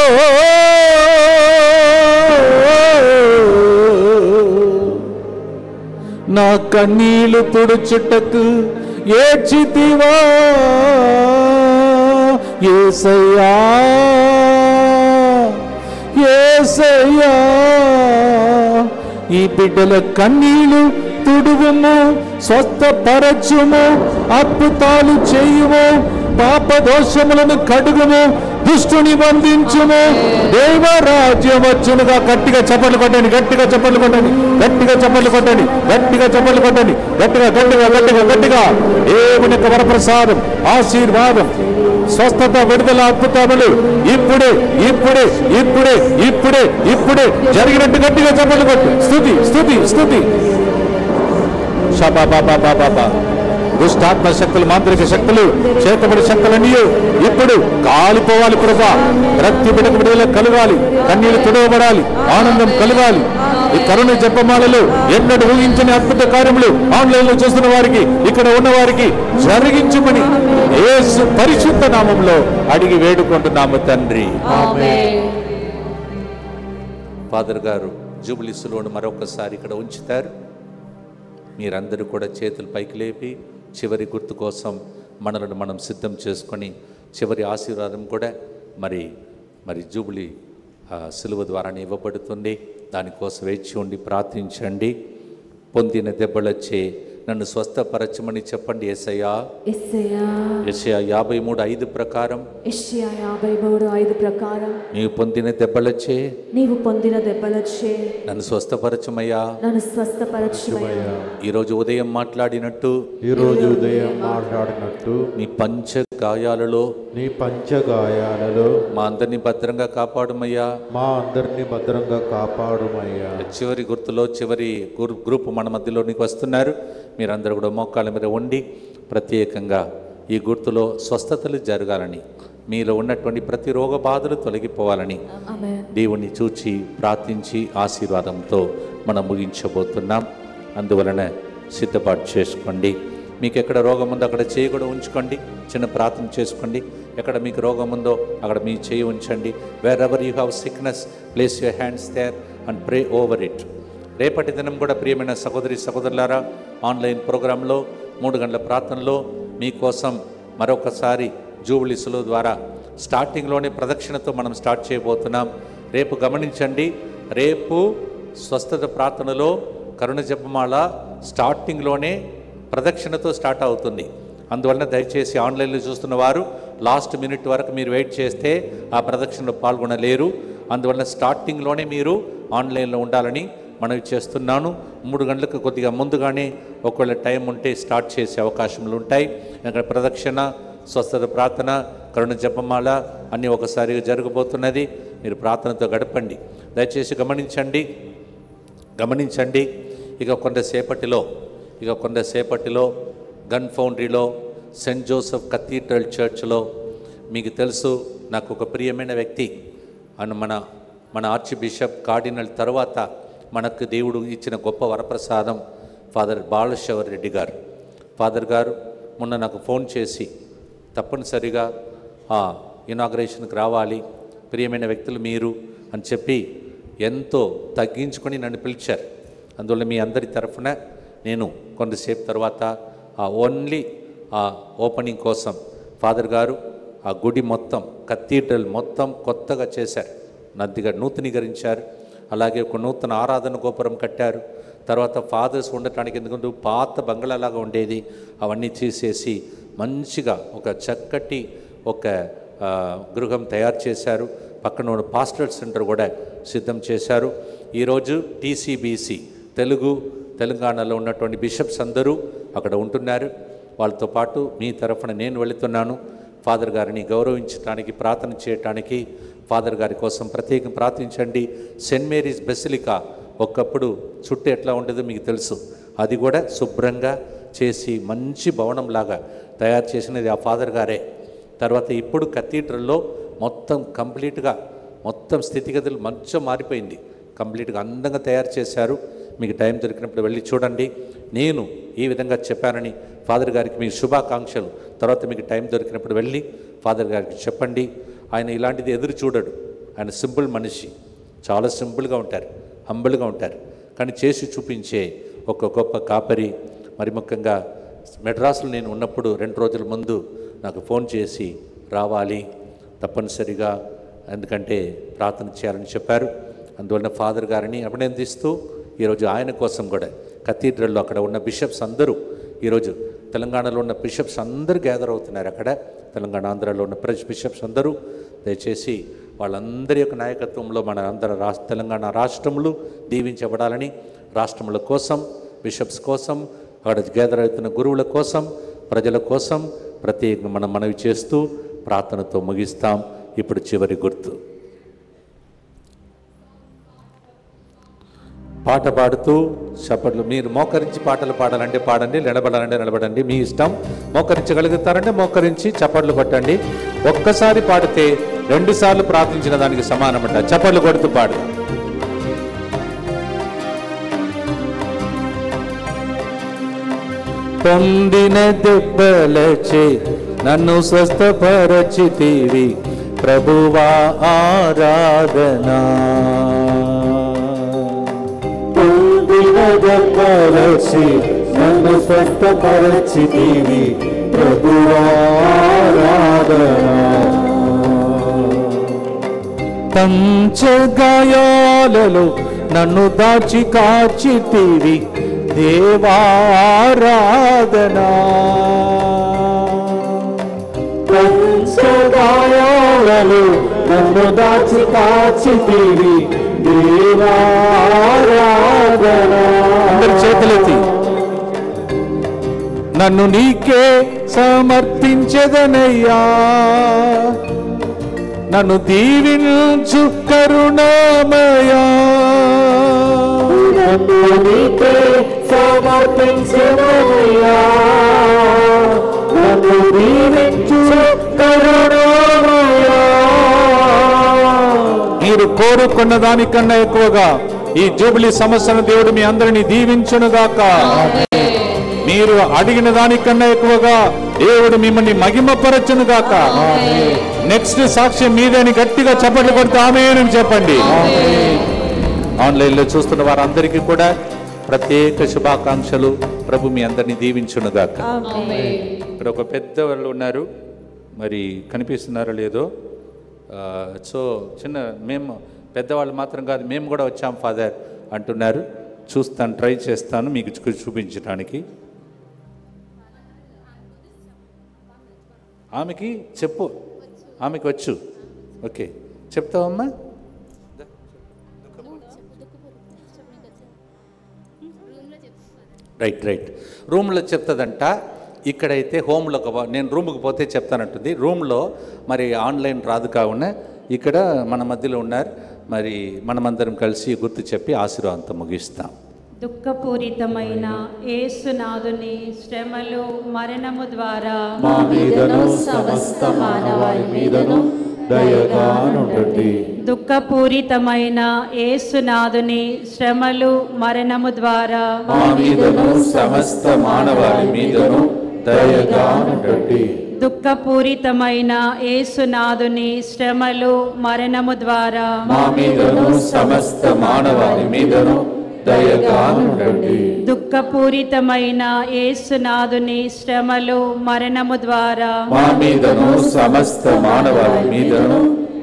నా కన్నీలు తుడుచుటకు ఏడ్చితివా యేసయ్యా, యేసయ్యా, ఈ బిడ్డల కన్నీలు తుడువుము, స్వస్థపరచుము, అద్భుతాలు చేయుము, పాప దోషములను కడుగుము, దుష్టుని బంధించుము, దేవరాజ్యం వచ్చునుగా. గట్టిగా చప్పట్లు కొట్టండి, గట్టిగా చప్పట్లు కొట్టండి, గట్టిగా చప్పట్లు కొట్టండి, గట్టిగా చప్పట్లు కొట్టండి, గట్టిగా గట్టిగా గట్టిగా గట్టిగా. దేవుని యొక్క వరప్రసాదం, ఆశీర్వాదం, స్వస్థత, విడుదల, అద్భుతములు ఇప్పుడే ఇప్పుడే ఇప్పుడే ఇప్పుడే ఇప్పుడే జరిగినట్టు గట్టిగా చప్పట్లు కొట్టు. స్తుతి స్తుతి స్తుతి. షబాబాబాబాబా. దుష్టాత్మ శక్తులు, మాంత్రిక శక్తులు, చేతబడి శక్తులన్నీ ఇప్పుడు కాలిపోవాలి ప్రభా. ప్రతి బిడ్డకు విడుదల కలగాలి, కన్నీళ్లు తుడవబడాలి, ఆనందం కలగాలి. ఈ కరుణ జపమాలలో ఎన్నడూ ఊహించని అద్భుత కార్యములు ఆన్లైన్ లో చూస్తున్న వారికి, ఇక్కడ ఉన్న వారికి జరిగించమని యేసు పరిశుద్ధ నామంలో అడిగి వేడుకుంటున్నాము తండ్రి. ఫాదర్ గారు జూబిలీ సిలువను మరొకసారి ఇక్కడ ఉంచుతారు. మీరందరూ కూడా చేతులు పైకి లేపి చివరి గుర్తు కోసం మనలను మనం సిద్ధం చేసుకొని చివరి ఆశీర్వాదం కూడా మరి జూబిలీ సిలువ ద్వారానే ఇవ్వబడుతుంది. దానికోసం వేచి ఉండి ప్రార్థించండి. పొందిన దెబ్బలచ్చే నన్ను స్వస్థపరచమని చెప్పండి. యేసయ్యా, యెషయా 53:5 ప్రకారం, యెషయా 53:5 ప్రకారం, నీవు పొందిన దెబ్బలచ్చే నన్ను స్వస్థపరచమయ్యా, నన్ను స్వస్థపరచమయ్యా. ఈరోజు ఉదయం మాట్లాడినట్టు నీ పంచ గాయాలలో మా అందరినీ భద్రంగా కాపాడుమయ్యా, చివరి గుర్తులో చివరి గ్రూప్ మన మధ్యలోనికి వస్తున్నారు. మీరందరూ కూడా మోకాళ్ళ మీద ఉండి ప్రత్యేకంగా ఈ గుర్తులో స్వస్థతలు జరగాలని, మీలో ఉన్నటువంటి ప్రతి రోగ బాధలు తొలగిపోవాలని దేవుణ్ణి చూచి ప్రార్థించి ఆశీర్వాదంతో మనం ముగించబోతున్నాం. అందువలన సిద్ధపాటు చేసుకోండి. మీకు ఎక్కడ రోగం ఉందో అక్కడ చేయి కూడా ఉంచుకోండి, చిన్న ప్రార్థన చేసుకోండి. ఎక్కడ మీకు రోగం ఉందో అక్కడ మీ చేయి ఉంచండి. Wherever you have sickness, place your hands there and pray over it. రేపటి దినం కూడా ప్రియమైన సహోదరి సహోదరులారా, ఆన్లైన్ ప్రోగ్రాంలో 3 గంటల ప్రార్థనలో మీకోసం మరొకసారి జూబిలీ సిలువ ద్వారా స్టార్టింగ్లోనే ప్రదక్షిణతో మనం స్టార్ట్ చేయబోతున్నాం. రేపు గమనించండి, రేపు స్వస్థత ప్రార్థనలో కరుణ జపమాల స్టార్టింగ్లోనే ప్రదక్షిణతో స్టార్ట్ అవుతుంది. అందువలన దయచేసి ఆన్లైన్లో చూస్తున్న వారు లాస్ట్ మినిట్ వరకు మీరు వెయిట్ చేస్తే ఆ ప్రదక్షిణలో పాల్గొనలేరు. అందువలన స్టార్టింగ్లోనే మీరు ఆన్లైన్లో ఉండాలని మనవి చేస్తున్నాను. 3 గంటలకు కొద్దిగా ముందుగానే ఒకవేళ టైం ఉంటే స్టార్ట్ చేసే అవకాశములు ఉంటాయి. అక్కడ ప్రదక్షిణ, స్వస్థత ప్రార్థన, కరుణ జపమాల అన్నీ ఒకసారిగా జరగబోతున్నది. మీరు ప్రార్థనతో గడపండి. దయచేసి గమనించండి. ఇక కొంతసేపటిలో గన్ ఫౌండరీలో సెయింట్ జోసెఫ్ కథీడ్రల్ చర్చ్లో మీకు తెలుసు, నాకు ఒక ప్రియమైన వ్యక్తి అని మన ఆర్చ్ బిషప్ కార్డినల్ తర్వాత మనకు దేవుడు ఇచ్చిన గొప్ప వరప్రసాదం ఫాదర్ బాలశవర్ రెడ్డి గారు. ఫాదర్ గారు మొన్న నాకు ఫోన్ చేసి తప్పనిసరిగా ఇనాగ్రేషన్కి రావాలి, ప్రియమైన వ్యక్తులు మీరు అని చెప్పి ఎంతో తగ్గించుకొని నన్ను పిలిచారు. అందువల్ల మీ అందరి తరఫున నేను కొంతసేపు తర్వాత ఓన్లీ ఓపెనింగ్ కోసం ఫాదర్ గారు ఆ గుడి మొత్తం, కథీడ్రల్ మొత్తం కొత్తగా చేశారు, నూతనీకరించారు. అలాగే ఒక నూతన ఆరాధన గోపురం కట్టారు. తర్వాత ఫాదర్స్ ఉండటానికి ఎందుకంటే పాత బంగ్లాలాగా ఉండేది, అవన్నీ తీసేసి మంచిగా ఒక చక్కటి గృహం తయారు చేశారు. పక్కన ఉన్న పాస్టరల్ సెంటర్ కూడా సిద్ధం చేశారు. ఈరోజు టీసీబీసీ తెలంగాణలో ఉన్నటువంటి బిషప్స్ అందరూ అక్కడ ఉంటున్నారు. వాళ్ళతో పాటు మీ తరఫున నేను వెళుతున్నాను. ఫాదర్ గారిని గౌరవించడానికి, ప్రార్థన చేయటానికి ఫాదర్ గారి కోసం ప్రత్యేకం ప్రార్థించండి. సెయింట్ మేరీస్ బెసిలికా ఒకప్పుడు చుట్టూ ఎట్లా ఉండేదో మీకు తెలుసు, అది కూడా శుభ్రంగా చేసి మంచి భవనంలాగా తయారు చేసినది ఆ ఫాదర్ గారే. తర్వాత ఇప్పుడు కథీడ్రల్లో మొత్తం కంప్లీట్గా మొత్తం స్థితిగతులు మంచిగా మారిపోయింది, కంప్లీట్గా అందంగా తయారు చేశారు. మీకు టైం దొరికినప్పుడు వెళ్ళి చూడండి. నేను ఈ విధంగా చెప్పానని ఫాదర్ గారికి మీ శుభాకాంక్షలు. తర్వాత మీకు టైం దొరికినప్పుడు వెళ్ళి ఫాదర్ గారికి చెప్పండి. ఆయన ఇలాంటిది ఎదురు చూడడు. ఆయన సింపుల్ మనిషి, చాలా సింపుల్గా ఉంటారు, హంబుల్గా ఉంటారు, కానీ చేసి చూపించే ఒక గొప్ప కాపరి. మరి ముఖ్యంగా మెడ్రాస్లో నేను ఉన్నప్పుడు 2 రోజుల ముందు నాకు ఫోన్ చేసి రావాలి తప్పనిసరిగా, ఎందుకంటే ప్రార్థన చేయాలని చెప్పారు. అందువలన ఫాదర్ గారిని అభినందిస్తూ ఈరోజు ఆయన కోసం కూడా కథీడ్రల్లో అక్కడ ఉన్న బిషప్స్ అందరూ, ఈరోజు తెలంగాణలో ఉన్న బిషప్స్ అందరూ గ్యాదర్ అవుతున్నారు అక్కడ. తెలంగాణ, ఆంధ్రాలో ఉన్న బిషప్స్ అందరూ దయచేసి వాళ్ళందరి యొక్క నాయకత్వంలో మన తెలంగాణ రాష్ట్రములు దీవించబడాలని, రాష్ట్రముల కోసం, బిషప్స్ కోసం, అక్కడ గ్యాదర్ అవుతున్న గురువుల కోసం, ప్రజల కోసం ప్రత్యేకంగా మనం మనవి చేస్తూ ప్రార్థనతో ముగిస్తాం. ఇప్పుడు చివరి గుర్తు పాట పాడుతూ చప్పట్లు. మీరు మోకరించి పాటలు పాడాలంటే పాడండి, నిలబడాలంటే నిలబడండి, మీ ఇష్టం. మోకరించగలుగుతారంటే మోకరించి చప్పట్లు కొట్టండి. ఒక్కసారి పాడితే 2 సార్లు ప్రార్థించిన దానికి సమానమంట. చప్పట్లు కొడుతూ పాడు. పొందిన దెబ్బలచే నన్ను స్వస్థపరచితివి ప్రభువా ఆరాధనా. పొందిన దెబ్బలచే నన్ను స్వస్థపరచితివి ప్రభువా ఆరాధనా. పంచగాయాలలో నన్ను దాచి కాచితివి దేవారాధనా. పంచగాయాలలో నన్ను దాచి కాచితివి దేవారాధనా. అందరి చేతులెత్తి నన్ను నీకే సమర్పించెదనయ్యా, నన్ను దీవించు కరుణామయా. నన్ను నీకే సమర్పించెదనయ్యా, నన్ను దీవించు కరుణామయా. మీరు కోరుకున్న దానికన్నా ఎక్కువగా ఈ జూబిలీ సంవత్సరం దేవుడు మీ అందరినీ దీవించునుగాక. మీరు అడిగిన దానికన్నా ఎక్కువగా దేవుడు మిమ్మల్ని మహిమపరచునుగాక. నెక్స్ట్ సాక్ష్యం మీదేని గట్టిగా చప్పట్లు కొడుతూ ఆమేన్ చెప్పండి. ఆన్లైన్లో చూస్తున్న వారందరికీ కూడా ప్రత్యేక శుభాకాంక్షలు. ప్రభు మీ అందరినీ దీవించునుగాక. ఇక్కడ ఒక పెద్ద వాళ్ళు ఉన్నారు, మరి కనిపిస్తున్నారో లేదో. సో మేము పెద్దవాళ్ళు మాత్రం కాదు, మేము కూడా వచ్చాం ఫాదర్ అంటున్నారు. చూస్తాను, ట్రై చేస్తాను మీకు చూపించడానికి. ఆమెకి చెప్పు, ఆమెకి వచ్చు. ఓకే, చెప్తావమ్మా. రైట్ రూమ్లో చెప్తుందంట. ఇక్కడైతే హోమ్లో నేను రూమ్కి పోతే చెప్తానంటుంది. రూమ్లో మరి ఆన్లైన్ రాదు కావున ఇక్కడ మన మధ్యలో ఉన్నారు. మరి మనమందరం కలిసి గుర్తు చెప్పి ఆశీర్వాదంతో ముగిస్తాం. దుఃఖపూరితమైన యేసునాథుని శ్రమలు మరణము ద్వారా మా మీదను సమస్త మానవాళి మీదను దయగా నుండండి. దుఃఖపూరితమైన యేసునాథుని శ్రమలు మరణము ద్వారా మా మీదను సమస్త మానవాళి మీదను దయగా నుండండి. దుఃఖపూరితమైన యేసునాథుని శ్రమలు మరణము ద్వారా మా మీదను సమస్త మానవాళి మీదను దయగా నుండండి. దుఃఖపూరితమైన యేసునాథుని శ్రమలు మరణము ద్వారా మా మీదను సమస్త మానవాళి మీదను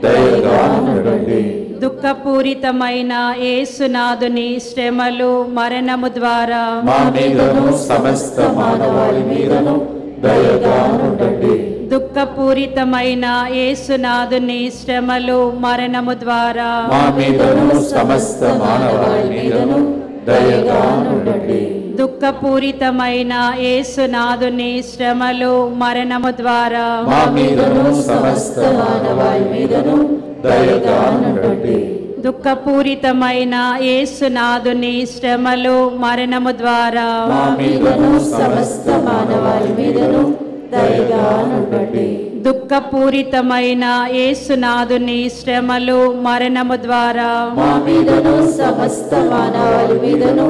దయగా నుండండి. దుఃఖపూరితమైన యేసునాథుని శ్రమలు మరణము ద్వారా మా మీదను సమస్త మానవాళి మీదను దయగా నుండండి. దుఃఖపూరితమైన యేసునాథుని శ్రమలు మరణము ద్వారా మా మీదను సమస్త మానవాళి మీదను దయగా నుండండి. దుఃఖపూరితమైన యేసునాథుని శ్రమలు మరణము ద్వారా మా మీదను సమస్త మానవాళి మీదను దయగా నుండండి. దుఃఖపూరితమైన యేసునాథుని శ్రమలు మరణము ద్వారా మా మీదను సమస్త మానవాళి మీదను దయగా నుండండి. దుఃఖపూరితమైన యేసునాథుని శ్రమలు మరణము ద్వారా మా మీదను సమస్త మానవాళి మీదను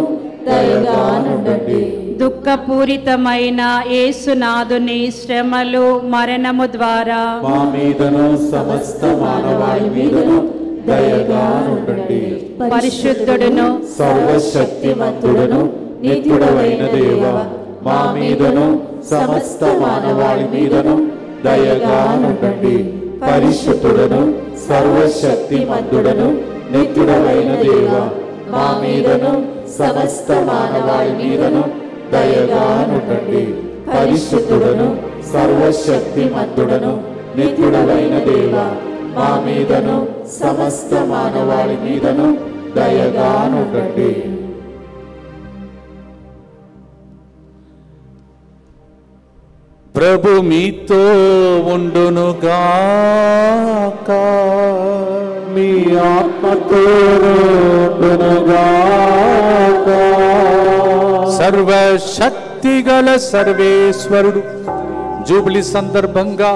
దయగా నుండండి. దుఃఖపూరితమైన యేసునాథుని శ్రమలు మరణము ద్వారా మా మీదను సమస్త మానవాళి మీదను దయగా నుండండి. పరిశుద్ధుడును సర్వశక్తిమంతుడును నిత్యుడవైన దేవ, మా మీదను సమస్త మానవాళి మీదను దయగా నుండండి. పరిశుద్ధుడను సర్వశక్తిమంతుడను నిత్యుడవైన దేవ, మా మీదను సమస్త మానవాళి మీదను దయగా నుండండి. పరిశుద్ధుడను సర్వశక్తిమంతుడను నిత్యుడవైన దేవ, మా మీదను సమస్త మానవాళి మీదను దయగా నుండండి. ప్రభు మీతో ఉండునుగాక. మీ ఆత్మతోనుగాక. సర్వశక్తిగల సర్వేశ్వరుడు జూబిలీ సందర్భంగా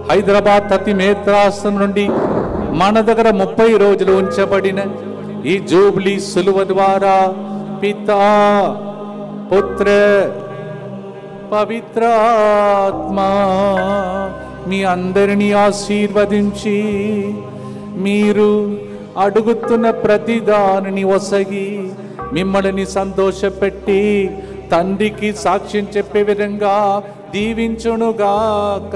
హైదరాబాద్ అతిమేత్రాశ్రమం నుండి మన దగ్గర 30 రోజులు ఉంచబడిన ఈ జూబిలీ సులువ ద్వారా పితా పుత్ర పవిత్రాత్మ మీ అందరినీ ఆశీర్వదించి మీరు అడుగుతున్న ప్రతి దానిని ఒసగి మిమ్మల్ని సంతోషపెట్టి తండ్రికి సాక్ష్యం చెప్పే విధంగా దీవించునుగాక.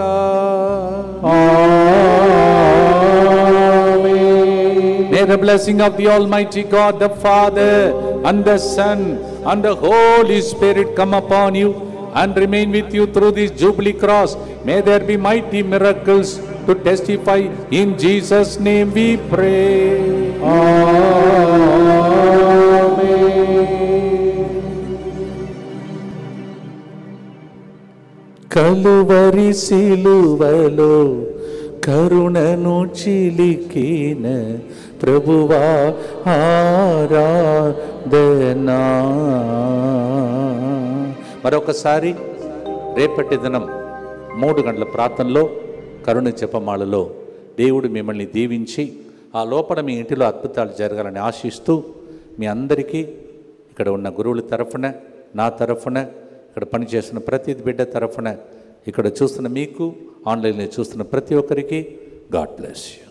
May the blessing of the Almighty God, the Father and the Son and the Holy Spirit come upon you and remain with you through this Jubilee cross. May there be mighty miracles to testify. In Jesus' name we pray. Calvary సిలువలో కరుణను చిలికిన ప్రభువా ఆరాధనా. మరొకసారి రేపటి దినం 3 గంటల ప్రార్థనలో కరుణ జపమాలలో దేవుడు మిమ్మల్ని దీవించి ఆ లోపల మీ ఇంటిలో అద్భుతాలు జరగాలని ఆశిస్తూ మీ అందరికీ ఇక్కడ ఉన్న గురువుల తరఫున, నా తరఫున, ఇక్కడ పనిచేస్తున్న ప్రతి బిడ్డ తరఫున, ఇక్కడ చూస్తున్న మీకు, ఆన్లైన్లో చూస్తున్న ప్రతి ఒక్కరికి గాడ్ బ్లెస్ యూ.